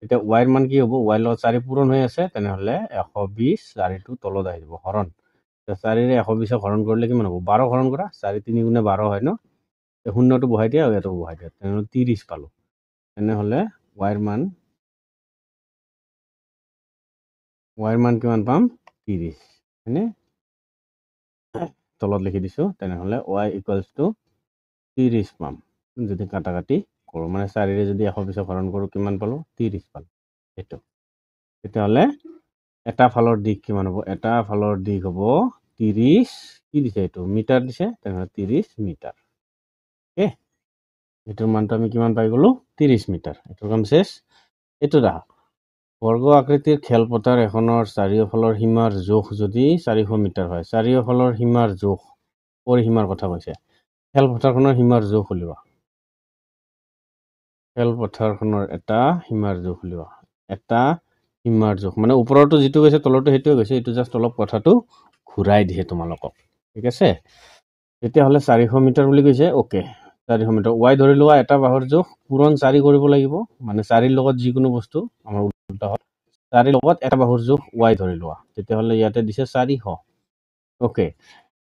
এতিয়া y ৰ মান কি হ'ব y লগত 4 পূৰণ হৈ আছে তেনেহ'লে 120 4টো তলত আহি যাব হৰণ 4 ৰে 120 হৰণ কৰিলে কিমান হ'ব 12 হৰণ কৰা 4 3 গুণে 12 হয় ন শূন্যটো বহাই দিয়া আৰু ইয়াতো বহাই দিয়া তেনেহ'লে 30 পালো তেনেহ'লে y ৰ মান কিমান পাম 30 হয়নে তলত লিখি দিছো তেনেহ'লে y = 30 পাম যদি কাটাকাটি কৰোঁ মানে 4 ৰে যদি 120 হৰণ কৰোঁ কিমান পালো 30 পালো এইটো তেতিয়াহ'লে এটা ফালৰ দিশ কিমান হ'ব এটা ফালৰ দিশ হ'ব 30 কি দিছে এইটো মিটাৰ দিছে তেনেহ'লে 30 মিটাৰ ওকে এটোৰ মানটো আমি কিমান পাই গ'লো 30 মিটাৰ এটোৰ কাম শেষ এটো দেখা বৰ্গ আকৃতিৰ খেলপথাৰ এখনৰ চাৰিওফালৰ সীমাৰ জোখ যদি 400 মিটাৰ হয় চাৰিওফালৰ সীমাৰ জোখ পৰিসীমাৰ কথা কৈছে খেলপথাৰখনৰ সীমাৰ জোখ উলিওৱা খেলপথাৰখনৰ এটা সীমাৰ জোখ উলিওৱা এটা সীমাৰ জোখ মানে ওপৰতো যেটো গৈছে তলতো হেতুৱে গৈছে এটো জাস্ট অলপ কথাটো ঘূৰাই দিছে তোমালোকক ঠিক আছে তেতিয়াহ'লে 400 মিটাৰ বুলি কৈছে ওকে 400 মিটাৰ y ধৰি লোৱা এটা বাহুৰ জোখ পূৰণ 4 কৰিব লাগিব মানে 4 লগত যিকোনো বস্তু আমাৰ উল্টা হয় 4 লগত এটা বাহুৰ জোখ y ধৰি লোৱা তেতিয়াহ'লে ইয়াতে দিছে 400 ওকে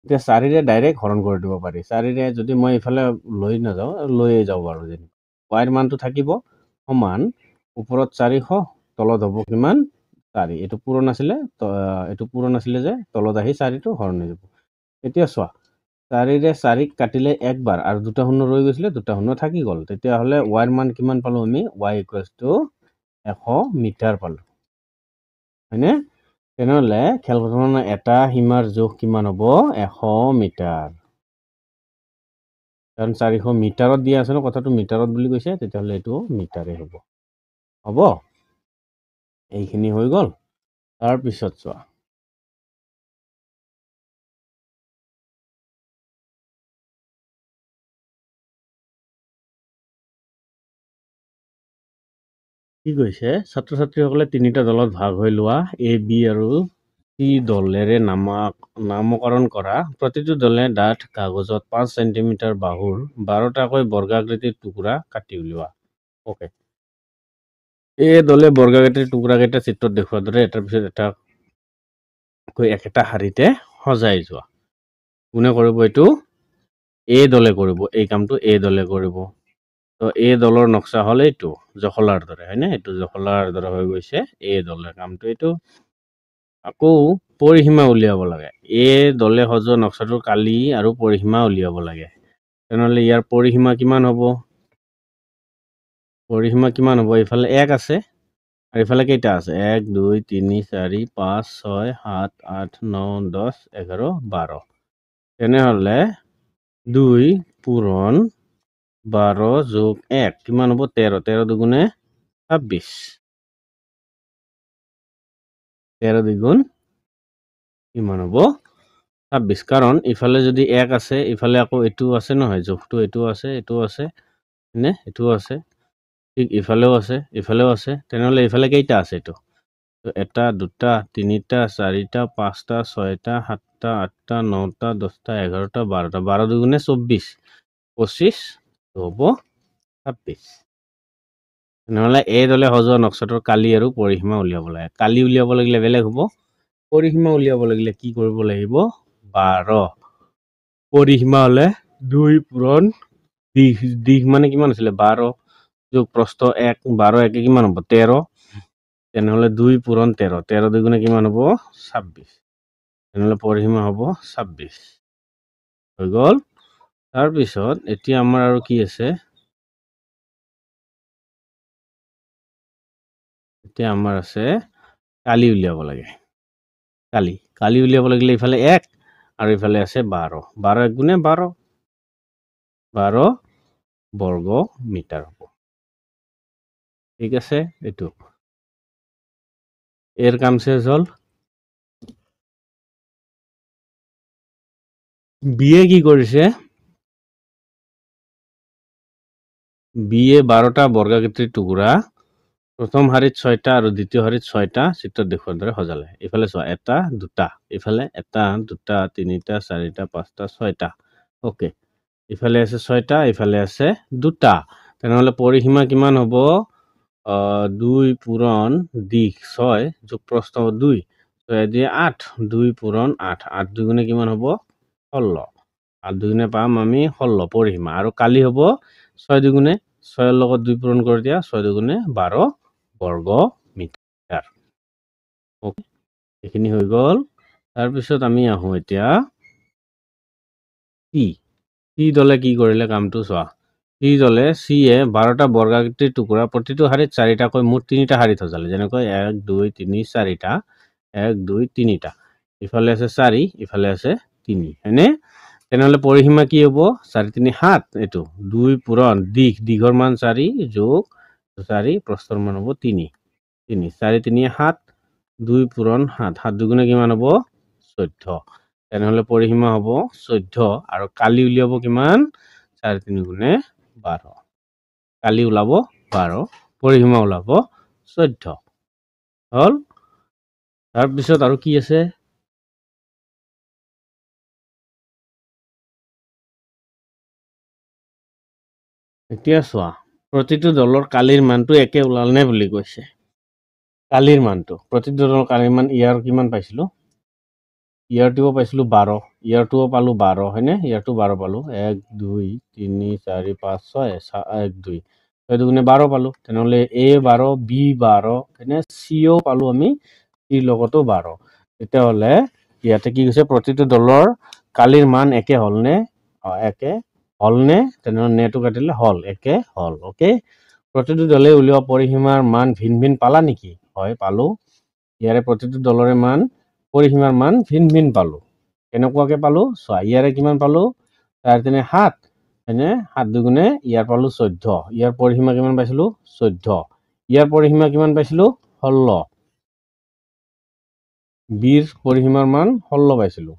এতিয়া 4 ৰে ডাইৰেক্ট হৰণ কৰি দিব পাৰি 4 ৰে যদি মই ইফালে লৈ নাযাওঁ লৈয়ে যাওঁ বাৰু যেন y ৰ মানটো থাকিব সমান ওপৰত 400 তলত হ'ব কিমান 4 এটো পূৰণ আছিলে যে তলত আহি 4টো হৰণ হৈ যাব এতিয়া চোৱা 4 ৰে 4ক কাটিলে একবাৰ আৰু দুটা শূন্য ৰৈ গৈছিলে দুটা শূন্য থাকি গ'ল তেতিয়াহ'লে y ৰ মান কিমান পালো আমি y = 100 মিটাৰ পালো হয়নে তেনেহ'লে খেলপথাৰখনৰ এটা সীমাৰ জোখ কিমান হ'ব 100 মিটাৰ কাৰণ 400 মিটাৰত দিয়া আছে ন কথাটো মিটাৰত বুলি কৈছে তেতিয়াহ'লে এটো মিটাৰে হ'ব হ'ব এইখিনি হৈ গ'ল তাৰ পিছত চোৱা কি কৈছে ছাত্ৰ ছাত্ৰীসকলে তিনিটা দলত ভাগ হৈ লোৱা এ বি আৰু চি দলেৰে নামকৰণ কৰা প্ৰতিটো দলে ডাঠ কাগজত 5 সেন্টিমিটাৰ বাহুৰ 12টাকৈ বৰ্গাকৃতিৰ টুকুৰা কাটি উলিওৱা ওকে এই দলে বৰ্গাকৃতিৰ টুকুৰাকেইটা চিত্ৰত দেখুৱাৰ দৰে এটাৰ পিছত এটা একেটা শাৰীতে সজাই যোৱা কোনে কৰিব এইটো এ দলে কৰিব এই কামটো এ দলে কৰিব তো এ দলৰ নক্সা হল এইটো জখলাৰ দৰে হয়নে এইটো জখলাৰ দৰে হৈ গৈছে এ দলে কামটো এইটো আকৌ পৰিসীমা উলিয়াব লাগে এ দলে সজোৱা নক্সাটোৰ কালি আৰু পৰিসীমা উলিয়াব লাগে তেনেহ'লে ইয়াৰ পৰিসীমা কিমান হ'ব ইফালে 1 আছে আৰু ইফালে কেইটা আছে 1 2 3 4 5 6 7 8 9 10 11 12 তেনেহ'লে 2 পূৰণ 12 যোগ 1 কিমান হ'ব 13 13 দুগুণে 26 13 দুগুণ কিমান হ'ব 26 কাৰণ ইফালে যদি 1 আছে ইফালে আকৌ এটো আছে নহয় জোখটো এটো আছে নে এটো আছে ঠিক ইফালেও আছে তেনেহ'লে ইফালে কেইটা আছে এটো তো এটা দুটা তিনিটা চাৰিটা পাঁচটা ছয়টা সাতটা আঠটা নটা 10টা 11টা 12টা 12 দুগুণে 24 25 হ'ব 26 নহলে এই দলে সজোৱা নক্সাটোৰ কালি আৰু পৰিসীমা উলিয়াব লাগে কালি উলিয়াব লাগিলে বেলেগ হ'ব পৰিসীমা উলিয়াব লাগিলে কি কৰিব লাগিব 12 পৰিসীমা হলে 2 পূৰণ দিশ মানে কিমান আছিল 12 যোগ প্ৰস্থ 1 12 একে কিমান হ'ব 13 তেনেহ'লে 2 পূৰণ 13 13 দুগুণে কিমান হ'ব 26 তেনেহ'লে পৰিসীমা হ'ব 26 হৈ গ'ল তাৰ পিছত এতিয়া আমাৰ আৰু কি আছে এতিয়া আমাৰ আছে কালি উলিয়াব লাগে কালি উলিয়াব লাগিলে ইফালে 1 আৰু ইফালে আছে 12 12 1 গুণে 12 বৰ্গ মিটাৰ হ'ব ঠিক আছে এইটো এৰ কাম শেষ হল বিয়ে কি কৰিছে বিয়ে 12টা বৰ্গাকৃতিৰ টুকুৰা প্ৰথম শাৰীত 6টা আৰু দ্বিতীয় শাৰীত 6টা চিত্ৰত দেখুৱাৰ দৰে সজালে ইফালে চোৱা এটা দুটা ইফালে এটা দুটা তিনিটা চাৰিটা পাঁচটা 6টা ওকে ইফালে আছে 6টা ইফালে আছে দুটা তেনেহ'লে পৰিসীমা কিমান হ'ব 2 পূরণ দিক 6 যোগ প্রস্থ 2 6 দিয়ে 8 2 পূরণ 8 8 দুগুণে কিমান হ'ব 16 8 দুগুণে পাম আমি 16 পৰিসীমা আৰু কালি হ'ব 6 দুগুণে 6 লগত 2 পূৰণ কৰি দিয়া 6 দুগুণে 12 বৰ্গ মিটাৰ ওকে এইখিনি হৈ গ'ল তাৰ পিছত আমি আহো এতিয়া সি দলে কি কৰিলে কামটো চোৱা সি দলে সিয়ে 12টা বৰ্গাকৃতিৰ টুকুৰা প্ৰতিটো শাৰীত 4টাকৈ মুঠ 3টা শাৰীত সজালে যেনেকৈ 1 2 3 4টা 1 2 3টা ইফালে আছে 4 ইফালে আছে 3 হয়নে তেনেহলে পৰিসীমা কি হ'ব 4 3 7 এটো 2 পূৰণ দিঘৰ মান 4 যোগ 4 প্ৰস্থৰ মান হ'ব 3 3 4 3 7 2 পূৰণ 7 7 দুগুণে কিমান হ'ব 14 তেনেহলে পৰিসীমা হ'ব 14 আৰু কালি উলিয়াব কিমান 4 3 গুণে 12 কালি ওলাব 12 পৰিসীমা ওলাব 14 হল তাৰ পিছত আৰু কি আছে এতিয়া চোৱা প্ৰতিটো দলৰ কালিৰ মানটো একে ওলালনে বুলি কৈছে কালিৰ মানটো প্ৰতিটো দলৰ কালিৰ মান ইয়াৰ কিমান পাইছিলো ইয়াৰটোও পাইছিলো 12 ইয়াৰটোও পালো 12 হয়নে ইয়াৰটো 12 পালো 1 2 3 4 5 6 1 2 6 দুগুণে 12 পালো তেনেহলে a 12 b 12 হয়নে c ও পালো আমি c লগতো 12 তেতিয়াহলে ইয়াতে কি কৈছে প্ৰতিটো দলৰ কালিৰ মান একে হলনে একে হলনে তেনেহলে নেটো কাটিলে হল একে হল ওকে প্ৰতিটো দলে উলিওৱা পৰিসীমাৰ মান ভিন ভিন পালা নেকি হয় পালো ইয়াৰে প্ৰতিটো দলৰে মান পৰিসীমাৰ মান ভিন ভিন পালো কেনেকুৱাকে পালো চোৱা ইয়াৰে কিমান পালো 4 3 7 হয়নে 7 দুগুণে ইয়াৰ পালো 14 ইয়াৰ পৰিসীমা কিমান পাইছিলো 14 ইয়াৰ পৰিসীমা কিমান পাইছিলো 16 বিৰ পৰিসীমাৰ মান 16 পাইছিলো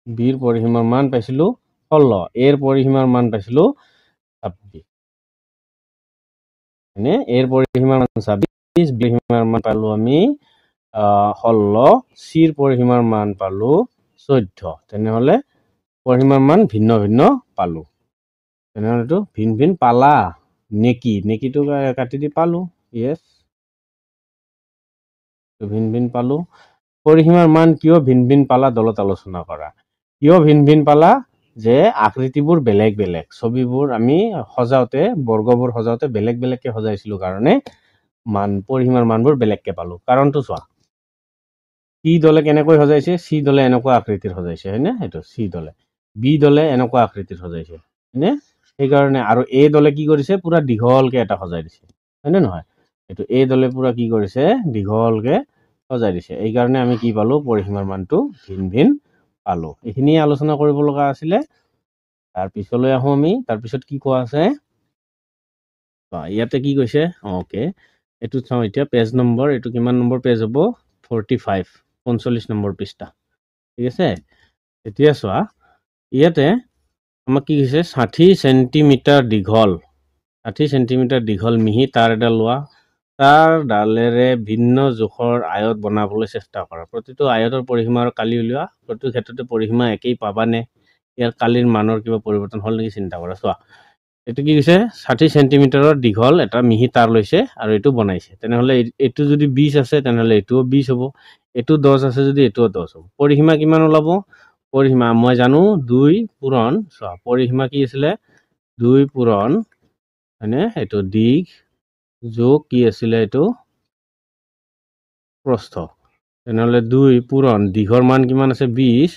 বিৰ পৰিসীমাৰ মান পাইছিলো 16 এৰ পৰিসীমাৰ মান পাইছিলো 26 মানে এৰ পৰিসীমাৰ মান 26 পৰিসীমাৰ মান পালো আমি 16 সিৰ পৰিসীমাৰ মান পালো 14 তেনেহলে পৰিসীমাৰ মান ভিন্ন ভিন্ন পালো তেনেহলে তো ভিন ভিন পালা নেকিটো কাটি দি পালো ইয়েস ভিন ভিন পালো পৰিসীমাৰ মান কিয় ভিন ভিন পালা দলত আলোচনা কৰা কিয় ভিন ভিন পালা যে আকৃতিবোৰ বেলেগ বেলেগ ছবিবোৰ আমি সজাওতে বৰ্গবোৰ সজাওতে বেলেগ বেলেগকে সজাইছিলো কাৰণে মান পৰিসীমাৰ মানবোৰ বেলেগকে পালো কাৰণটো চোৱা সি দলে কেনেকৈ সজাইছে সি দলে এনেকুৱা আকৃতিৰ সজাইছে হয়নে এটো সি দলে বি দলে এনেকুৱা আকৃতিৰ সজাইছে হয়নে সেইকাৰণে আৰু এ দলে কি কৰিছে পুৰা দীঘলকে এটা সজাই দিছে হয়নে নহয় এটো এ দলে পুৰা কি কৰিছে দীঘলকে সজাই দিছে এই কাৰণে আমি কি পালো পৰিসীমাৰ মানটো ভিন ভিন পালো এইখিনি আলোচনা কৰিব লগা আছিল তাৰ পিছলৈ আহো আমি তাৰ পিছত কি কোৱা আছে ইয়াতে কি কৈছে ওকে এটো চাও এতিয়া পেজ নম্বৰ এটো কিমান নম্বৰ পেজ হ'ব 45 45 নম্বৰ পৃষ্ঠা ঠিক আছে এতিয়া চোৱা ইয়াতে আমাক কি কৈছে 60 সেন্টিমিটাৰ দীঘল 60 সেন্টিমিটাৰ দীঘল মিহি তাৰ এডাল লোৱা তাৰ ডালেৰে ভিন্ন জোখৰ আয়ত বনাবলৈ চেষ্টা কৰা প্ৰতিটো আয়তৰ পৰিসীমা আৰু কালি উলিওৱা প্ৰতিটো ক্ষেত্ৰতে পৰিসীমা একেই পাবানে ইয়াৰ কালিৰ মানৰ কিবা পৰিৱৰ্তন হল নেকি চিন্তা কৰা চোৱা এটো কি কৈছে 60 সেন্টিমিটাৰৰ দীঘল এটা মিহি তাৰ লৈছে আৰু এটো বনাইছে তেনেহলে এটো যদি 20 আছে তেনেহলে এটোও 20 হ'ব এটো 10 আছে যদি এটোও 10 হ'ব পৰিসীমা কিমান ওলাব পৰিসীমা মই জানো 2 পূৰণ চোৱা পৰিসীমা কি আছিল 2 পূৰণ মানে এটো দিঘ যোগ কি আছিল এটো প্ৰস্থ তেনেহলে 2 পূৰণ দিঘৰ মান কিমান আছে 20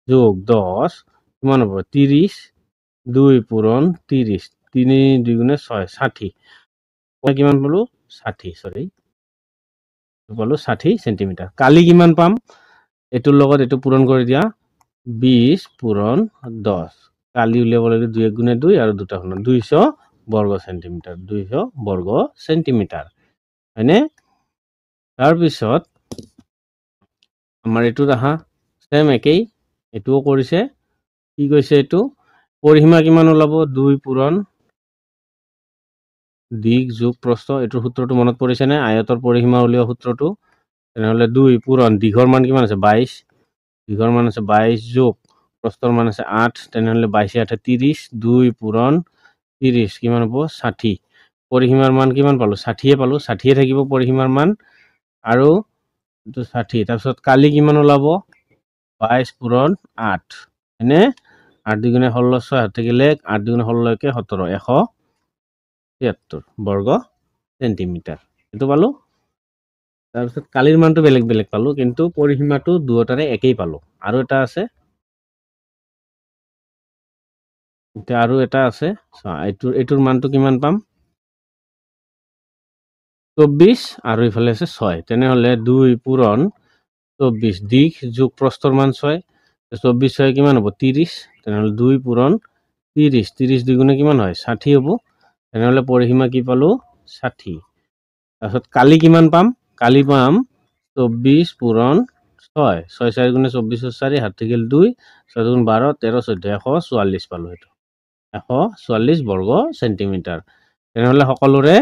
যোগ 10 কিমান হ'ব 30 2 পূৰণ 30 3 দুগুণে 6 60 মই কিমান পালো 60 সৰি পালো 60 সেন্টিমিটাৰ কালি কিমান পাম এটোৰ লগত এটো পূৰণ কৰি দিয়া 20 পূৰণ 10 কালি উলিয়াব লাগে 2 গুণে 2 আৰু দুটা গুণ 200 বৰ্গ সেন্টিমিটাৰ 200 বৰ্গ সেন্টিমিটাৰ হয়নে তাৰ পিছত আমাৰ এটো ৰাহা সেম একেই এটোও কৰিছে কি কৈছে এটো পৰিসীমা কিমান ওলাব 2 পূৰণ দিগ যোগ প্ৰস্থ এটোৰ সূত্ৰটো মনত পৰিছে নে আয়তৰ পৰিসীমা উলিওৱা সূত্ৰটো তেনেহলে 2 পূৰণ দিঘৰ মান কিমান আছে 22 দিঘৰ মান আছে 22 যোগ প্ৰস্থৰ মান আছে 8 তেনেহলে 22 8 30 2 পূৰণ 30 কিমান হ'ব 60 পৰিসীমাৰ মান কিমান পালো 60 পালো 60 থাকিব পৰিসীমাৰ মান আৰু এইটো 60 তাৰপিছত কালি কিমান ওলাব 22 পূৰণ 8 হয়নে 8 দুগুণে 16 6 হাত থাকিলে 8 দুগুণে 16 কে 17 173 বৰ্গ সেন্টিমিটাৰ এইটো পালো তাৰপিছত কালিৰ মানটো বেলেগ বেলেগ পালো কিন্তু পৰিসীমাটো দুয়োটাৰে একেই পালো আৰু এটা আছে আৰু এটা আছে এইটোৰ মানটো কিমান পাম 24 আৰু ইফালে আছে 6 তেনেহলে 2 পূৰণ 24 দিশ যোগ প্ৰস্থৰ মান 6 24 6 কিমান হ'ব 30 তেনেহলে 2 পূৰণ 30 30 দুগুণে কিমান হয় 60 হ'ব তেনেহলে পৰিসীমা কি পালো 60 তাৰপিছত কালি কিমান পাম কালি পাম 24 পূৰণ 6 6 4 গুণে 24 4 হাত থাকিল 2 6 দুগুণ 12 13 14 144 পালো এইটো 144 বৰ্গ সেন্টিমিটাৰ তেনেহলে সকলোৰে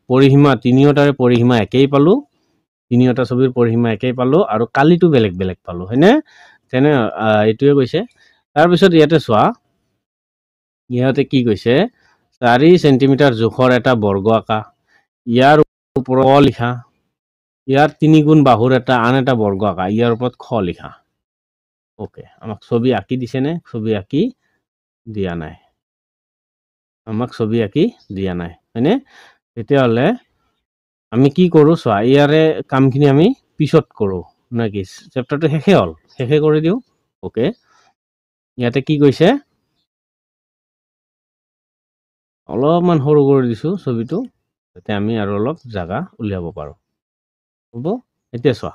পৰিসীমা তিনিওটাৰে পৰিসীমা একেই পালো তিনিওটা ছবিৰ পৰিসীমা একেই পালো আৰু কালিটো বেলেগ বেলেগ পালো হয়নে তেনে এইটোৱে কৈছে তাৰ পিছত ইয়াতে চোৱা ইয়াতে কি কৈছে 4 সেন্টিমিটাৰ জোখৰ এটা বৰ্গ আঁকা ইয়াৰ ওপৰত লিখা ইয়াৰ 3 গুণ বাহুৰ এটা আন এটা বৰ্গ আঁকা ইয়াৰ ওপৰত খ লিখা ওকে আমাক ছবি আঁকি দিছে নে ছবি আঁকি দিয়া নাই আমাক ছবি আঁকি দিয়া নাই হয়নে তেতিয়াহ'লে আমি কি কৰো চোৱা ইয়াৰে কামখিনি আমি পিছত কৰো নাকি চেপ্টাৰটো শেষে কৰি দিও ওকে ইয়াতে কি কৈছে অলপমান সৰু কৰি দিছো ছবিটো যাতে আমি আৰু অলপ জায়গা উলিয়াব পাৰো হ'ব এতিয়া চোৱা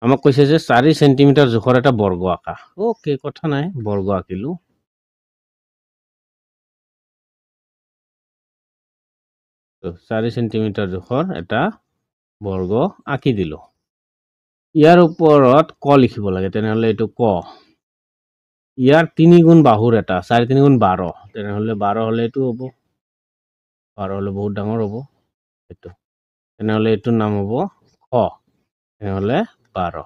আমাক কৈছে যে 4 সেন্টিমিটাৰ জোখৰ এটা বৰ্গ আঁকা ওকে কথা নাই বৰ্গ আঁকিলো 4 সেন্টিমিটাৰ জোখৰ এটা বৰ্গ আঁকি দিলো ইয়াৰ ওপৰত ক লিখিব লাগে তেনেহলে এইটো ক ইয়াৰ 3 গুণ বাহুৰ এটা 4 3 গুণ 12 তেনেহলে 12 হলে এইটো হ'ব 12 হলে বহুত ডাঙৰ হ'ব এইটো তেনেহলে এইটোৰ নাম হ'ব খ তেনেহলে 12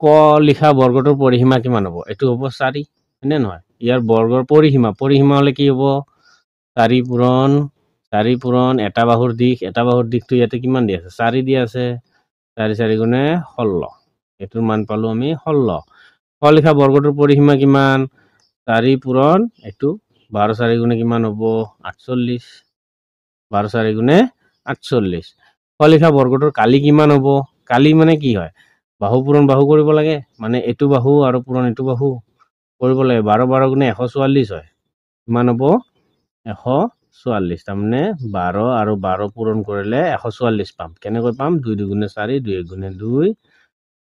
ক লিখা বৰ্গটোৰ পৰিসীমা কিমান হ'ব এইটো হ'ব 4 হয়নে নহয় ইয়াৰ বৰ্গৰ পৰিসীমা হলে কি হ'ব 4 পূৰণ এটা বাহুৰ দিশটো ইয়াতে কিমান দি আছে 4 দি আছে 4 4 গুণে 16 এটোৰ মান পালো আমি 16 ক লিখা বৰ্গটোৰ পৰিসীমা কিমান 4 পূৰণ এটো 12 4 গুণে কিমান হ'ব 48 12 4 গুণে 48 ক লিখা বৰ্গটোৰ কালি কিমান হ'ব কালি মানে কি হয় বাহু পূৰণ বাহু কৰিব লাগে মানে এটো বাহু আৰু পূৰণ এটো বাহু কৰিব লাগে 12 12 গুণে 144 হয় কিমান হ'ব 144 তাৰমানে 12 আৰু 12 পূৰণ কৰিলে 144 পাম কেনেকৈ পাম 2 2 গুণে 4 2 1 গুণে 2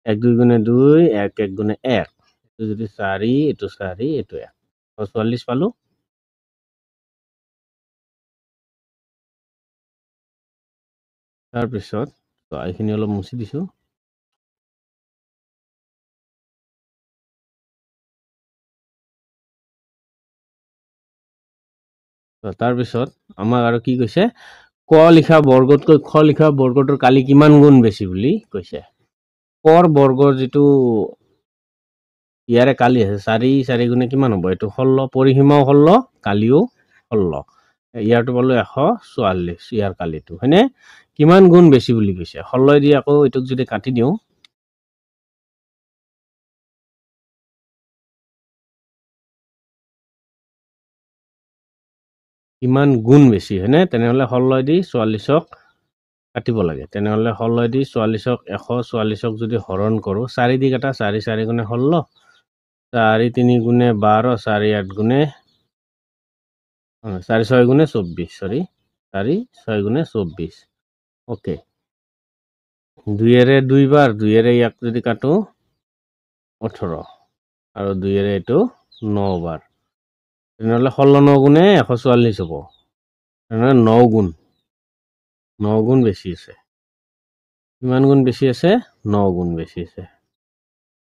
1 2 গুণে 2 1 1 গুণে 1 এটো যদি 4 এটো 4 এটো 1 144 পালো তাৰ পিছত এইখিনি অলপ মুছি দিছো তাৰ পিছত আমাক আৰু কি কৈছে ক লিখা বৰ্গতকৈ খ লিখা বৰ্গটোৰ কালি কিমান গুণ বেছি বুলি কৈছে কৰ বৰ্গৰ যিটো ইয়াৰে কালি আছে 4 4 গুণে কিমান হ'ব এইটো 16 পৰিসীমাও 16 কালিও 16 ইয়াৰটো পালো 144 ইয়াৰ কালিটো হয়নে কিমান গুণ বেছি বুলি কৈছে 16 দি আকৌ এটোক যদি কাটি দিও কিমান গুণ বেছি হয়নে তেনেহলে 16 দি 44ক কাটিব লাগে তেনেহলে 16 দি 44ক 144ক যদি হৰণ কৰো 4 দি কাটা 4 4 গুণে 16 4 3 গুণে 12 4 8 গুণে 4 6 গুণে 24 সরি 4 6 গুণে 24 ওকে 2 এৰে 2 বাৰ 2 এৰে ইয়াক যদি কাটো 18 আৰু 2 এৰে এটো 9 বাৰ তেনেহলে 16 9 গুণে 144 হ'ব তেনেহলে 9 গুণ বেছি আছে কিমান গুণ বেছি আছে 9 গুণ বেছি আছে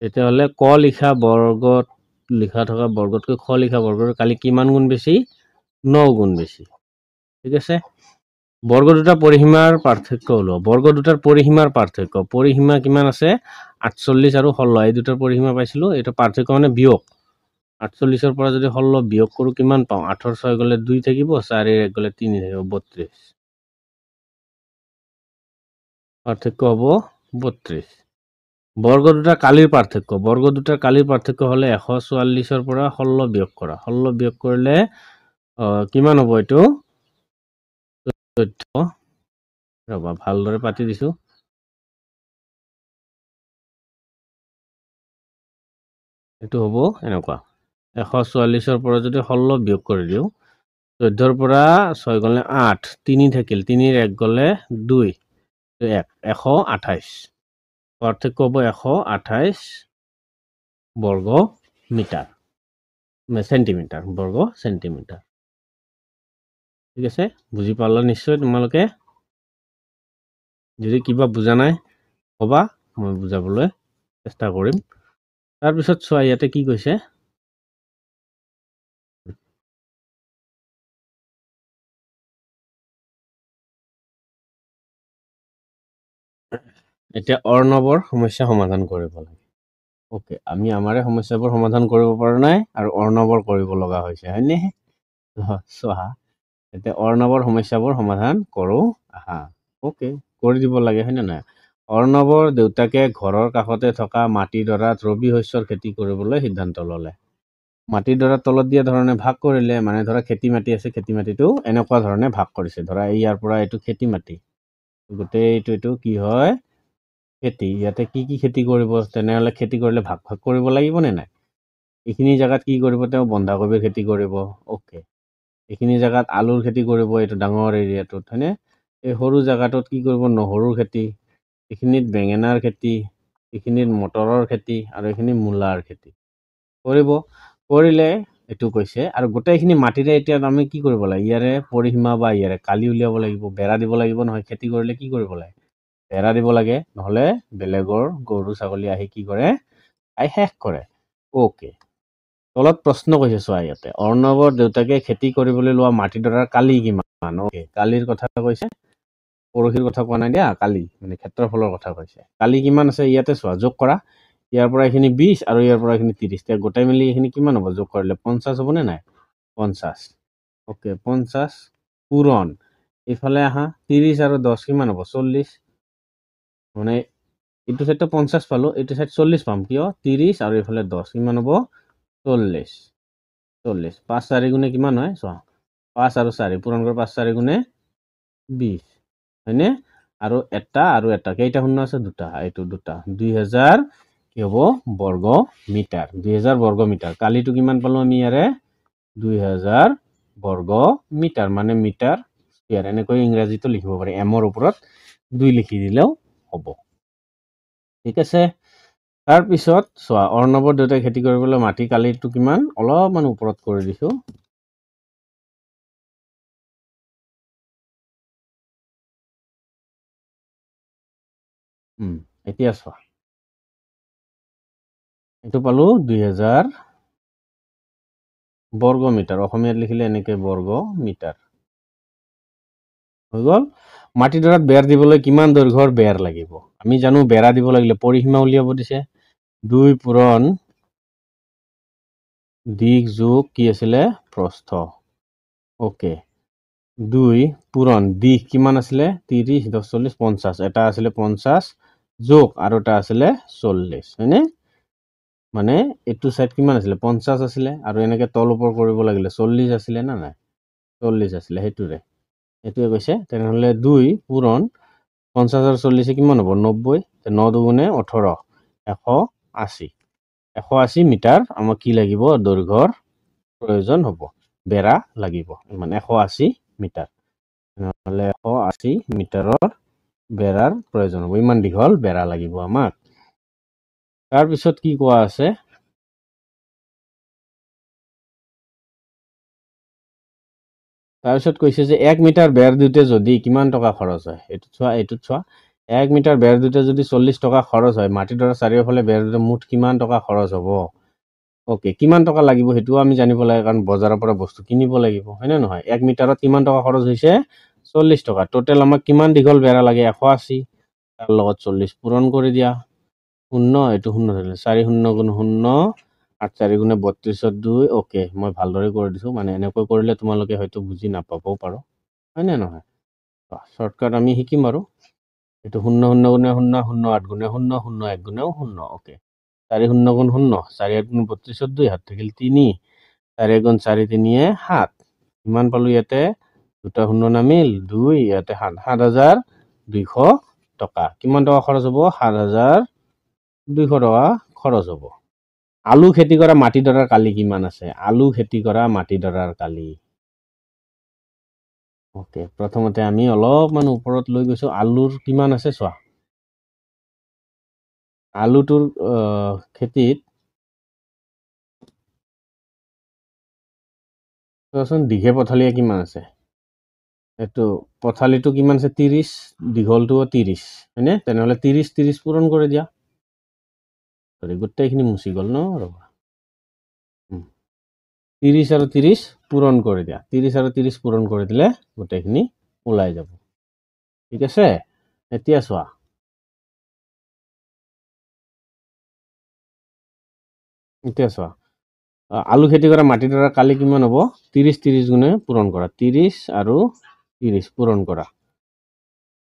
তেতিয়াহলে ক লিখা বৰ্গত লিখা থকা বৰ্গতকৈ খ লিখা বৰ্গৰ কালি কিমান গুণ বেছি 9 গুণ বেছি ঠিক আছে বৰ্গ দুটা পৰিসীমাৰ পাৰ্থক্য হলো বৰ্গ দুটাৰ পৰিসীমাৰ পাৰ্থক্য পৰিসীমা কিমান আছে 48 আৰু 16 এই দুটাৰ পৰিসীমা পাইছিলো এটা পাৰ্থক্য মানে বিয়োগ 48 পৰা যদি 16 বিয়োগ কৰো কিমান পাওঁ 8 ৰ 6 গলে 2 থাকিব 4 ৰ 1 গলে 3 থাকিব 32 পাৰ্থক্য হ'ব 32 বৰ্গ দুটাৰ কালিৰ পাৰ্থক্য হলে 144 পৰা 16 বিয়োগ কৰা 16 বিয়োগ কৰিলে কিমান হ'ব এইটো 14 ৰবা ভালদৰে পাতি দিছো এইটো হ'ব এনেকুৱা 144 পৰা যদি 16 বিয়োগ কৰি দিও 14 পৰা 6 গলে 8 3 থাকিল 3 ৰ 1 গলে 2 128 পাৰ্থক্য হ'ব 128 বৰ্গ মিটাৰ সেন্টিমিটাৰ বৰ্গ সেন্টিমিটাৰ ঠিক আছে বুজি পালা নিশ্চয় তোমালোকে যদি কিবা বুজা নাই কবা মই বুজাবলৈ চেষ্টা কৰিম তাৰ পিছত চোৱা ইয়াতে কি কৈছে এতিয়া অৰ্ণৱৰ সমস্যা সমাধান কৰিব লাগে ওকে আমি আমাৰে সমস্যাবোৰ সমাধান কৰিব পৰা নাই আৰু অৰ্ণৱৰ কৰিব লগা হৈছে হয়নে চোৱা এতিয়া অৰ্ণৱৰ সমস্যাবোৰ সমাধান কৰো আহা ওকে কৰি দিব লাগে হয় নাই অৰ্ণৱৰ দেউতাকে ঘৰৰ কাষতে থকা মাটিডৰাত ৰবি শস্যৰ খেতি কৰিবলৈ সিদ্ধান্ত ললে মাটিডৰা তলত দিয়া ধৰণে ভাগ কৰিলে মানে ধৰা খেতি মাটি আছে খেতি মাটিটো এনেকুৱা ধৰণে ভাগ কৰিছে ধৰা ইয়াৰ পৰা এইটো খেতি মাটি গোটেইটো কি হয় খেতি ইয়াতে কি খেতি কৰিব তেনেহলে খেতি কৰিলে ভাগ ভাগ কৰিব লাগিব নে নাই এইখিনি জায়গাত কি কৰিব তেওঁ বন্ধাকবিৰ খেতি কৰিব ওকে এইখিনি জায়গাত আলুৰ খেতি কৰিব এইটো ডাঙৰ এৰিয়াটোত হয়নে এই সৰু জায়গাটোত কি কৰিব নহৰুৰ খেতি এইখিনিত বেঙেনাৰ খেতি এইখিনিত মটৰৰ খেতি আৰু এইখিনি মূলাৰ খেতি কৰিব কৰিলে এইটো কৈছে আৰু গোটেইখিনি মাটিৰে এতিয়া আমি কি কৰিব লাগে ইয়াৰে পৰিসীমা বা ইয়াৰে কালি উলিয়াব লাগিব বেৰা দিব লাগিব নহয় খেতি কৰিলে কি কৰিব লাগে বেৰা দিব লাগে নহলে বেলেগৰ গৰু ছাগলী আহি কি কৰে শেষ কৰে ওকে তলত প্ৰশ্ন কৈছে চোৱা ইয়াতে অৰ্ণৱৰ দেউতাকে খেতি কৰিবলৈ লোৱা মাটিডৰাৰ কালি কিমান ওকে কালিৰ কথা কৈছে পৰহিৰ কথা কোৱা নাই দিয়া কালি মানে ক্ষেত্ৰফলৰ কথা কৈছে কালি কিমান আছে ইয়াতে চোৱা যোগ কৰা ইয়াৰ পৰা এইখিনি 20 আৰু ইয়াৰ পৰা এইখিনি 30 এতিয়া গোটাই মিলি এইখিনি কিমান হ'ব যোগ কৰিলে 50 হ'ব নে নাই 50 ওকে 50 পূৰণ ইফালে আহা 30 আৰু 10 কিমান হ'ব 40 মানে এইটো সাইডটো 50 পালো এইটো সাইড 40 পাম কিয় 30 আৰু ইফালে 10 কিমান হ'ব 40 40 5 4 গুণে কিমান হয় চোৱা 5 আৰু 4 পূৰণ কৰি 5 4 গুণে 20 হয়নে আৰু এটা কেইটা শূন্য আছে দুটা এইটো দুটা 2000 কি হ'ব বৰ্গ মিটাৰ 2000 বৰ্গ মিটাৰ কালিটো কিমান পালো আমি ইয়াৰে 2000 বৰ্গ মিটাৰ মানে মিটাৰ স্কয়াৰ এনেকৈ ইংৰাজীটো লিখিব পাৰি এমৰ ওপৰত 2 লিখি দিলেও হ'ব ঠিক আছে তাৰ পিছত চোৱা অৰ্ণৱৰ দেউতাই খেতি কৰিবলৈ মাটি কালিটো কিমান অলপমান ওপৰত কৰি দিছো এতিয়া চোৱা এইটো পালো 2000 বৰ্গ মিটাৰ অসমীয়াত লিখিলে এনেকৈ বৰ্গ মিটাৰ হৈ গল মাটিডৰাত বেৰ দিবলৈ কিমান দৈৰ্ঘ্যৰ বেৰ লাগিব আমি জানো বেৰা দিব লাগিলে পৰিসীমা উলিয়াব দিছে 2 পূৰণ দিক যোগ কি আছিলে প্ৰস্থ ওকে 2 পূৰণ দিক কিমান আছিলে 30 10 40 50 এটা আছিলে 50 যোগ আৰু এটা আছিলে 40 হয়নে মানে এইটো সাইড কিমান আছিলে 50 আছিলে আৰু এনেকে তল ওপৰ কৰিব লাগিলে 40 আছিলে না নাই 40 আছিলে হেতুৰে এটোৱে কৈছে তেনেহলে 2 পূৰণ 50 আৰু 40 কিমান হ'ব 90 9 দুগুণে 18 180 180 মিটাৰ আমাক কি লাগিব দৈৰ্ঘ্যৰ প্ৰয়োজন হ'ব বেৰা লাগিব মানে 180 মিটাৰ নহলে 180 মিটাৰৰ বেৰাৰ প্ৰয়োজন হ'ব ইমান দীঘল বেৰা লাগিব আমাক তাৰ পিছত কি কোৱা আছে তাৰপিছত কৈছে যে 1 মিটাৰ বেৰ দিওঁতে যদি কিমান টকা খৰচ হয় এইটোত চোৱা 1 মিটাৰ বেৰ দিওঁতে যদি 40 টকা খৰচ হয় মাটিডৰাৰ চাৰিওফালে বেৰ দিওঁতে মুঠ কিমান টকা খৰচ হ'ব ওকে কিমান টকা লাগিব হেতুও আমি জানিব লাগে কাৰণ বজাৰৰ পৰা বস্তু কিনিব লাগিব হয় নে নহয় 1 মিটাৰত কিমান টকা খৰচ হৈছে 40 টকা টোটেল আমাক কিমান দীঘল বেৰা লাগে 180 তাৰ লগত 40 পূৰণ কৰি দিয়া 0 এইটো 0 ধৰিলে 4 0 গুণ 0 8 4 গুণে 32 2 ওকে মই ভালদৰে কৰি দিছোঁ মানে এনেকৈ কৰিলে তোমালোকে হয়তো বুজি নাপাবও পাৰো হয়নে নহয় শৰ্টকাট আমি শিকিম আৰু এইটো 0 0 গুণে 0 0 8 গুণে 0 0 1 গুণেও 0 ওকে 4 0 গুণ 0 4 1 গুণ 32 2 হাত থাকিল 3 4 গুণ 4 3 7 ইমান পালো ইয়াতে দুটা 0 নামিল 2 ইয়াতে 7200 টকা কিমান টকা খৰচ হ'ব 7200 টকা খৰচ হ'ব আলু খেতি কৰা মাটিডৰাৰ কালি কিমান আছে আলু খেতি কৰা মাটিডৰাৰ কালি ওকে প্ৰথমতে আমি অলপমান ওপৰত লৈ গৈছো আলুৰ কিমান আছে চোৱা আলুটোৰ খেতিত চোৱাচোন দীঘে পথালিয়ে কিমান আছে এইটো পথালিটো কিমান আছে 30 দীঘলটো 30 হয়নে তেনেহলে 30 30 পূৰণ কৰি দিয়া সৰি গোটেইখিনি মুছি গ'ল ন ৰবা 30 আৰু 30 পূৰণ কৰি দিয়া 30 আৰু 30 পূৰণ কৰি দিলে গোটেইখিনি ওলাই যাব ঠিক আছে এতিয়া চোৱা আলু খেতি কৰা মাটিডৰা কালি কিমান হ'ব 30 30 গুণে পূৰণ কৰা 30 আৰু 30 পূৰণ কৰা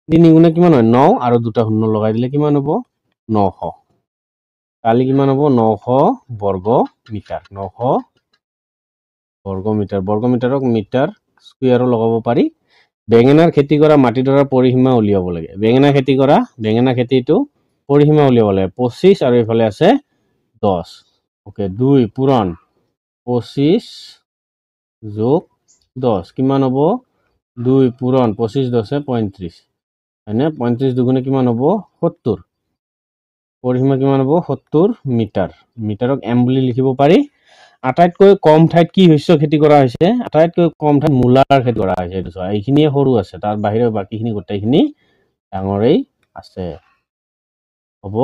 3 গুণে কিমান হয় 9 আৰু দুটা শূন্য লগাই দিলে কিমান হ'ব 900 কালি কিমান হ'ব 900 বৰ্গ মিটাৰ 900 বৰ্গ মিটাৰক মিটাৰ স্কুৱেৰো লগাব পাৰি বেঙেনাৰ খেতি কৰা মাটিডৰাৰ পৰিসীমা উলিয়াব লাগে বেঙেনা খেতিটো পৰিসীমা উলিয়াব লাগে 25 আৰু এইফালে আছে 10 ওকে 2 পূৰণ 25 যোগ 10 কিমান হ'ব 2 পূৰণ 25 10 35 হয়নে 35 দুগুণে কিমান হ'ব 70 পৰিসীমা কিমান হ'ব 70 মিটাৰ মিটাৰক এম বুলি লিখিব পাৰি আটাইতকৈ কম ঠাইত কি শস্য খেতি কৰা হৈছে আটাইতকৈ কম ঠাইত মূলাৰ খেতি কৰা হৈছে এইটো চোৱা এইখিনিয়ে সৰু আছে তাৰ বাহিৰে বাকিখিনি গোটেইখিনি ডাঙৰেই আছে হ'ব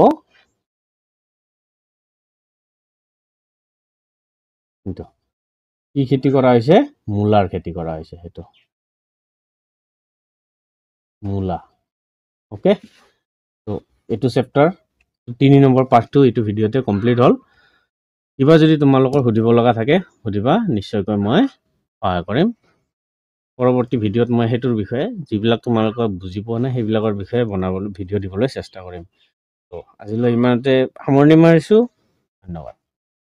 কিন্তু কি খেতি কৰা হৈছে মূলাৰ খেতি কৰা হৈছে সেইটো মূলা ওকে তো এইটো চেপ্টাৰ 3 নম্বৰ পাৰ্টটো এইটো ভিডিঅ'তে কমপ্লিট হ'ল কিবা যদি তোমালোকৰ সুধিব লগা থাকে সুধিবা নিশ্চয়কৈ মই সহায় কৰিম পৰৱৰ্তী ভিডিঅ'ত মই সেইটোৰ বিষয়ে যিবিলাক তোমালোকে বুজি পোৱা নাই সেইবিলাকৰ বিষয়ে বনাবলৈ ভিডিঅ' দিবলৈ চেষ্টা কৰিম তো আজিলৈ ইমানতে সামৰণি মাৰিছোঁ ধন্যবাদ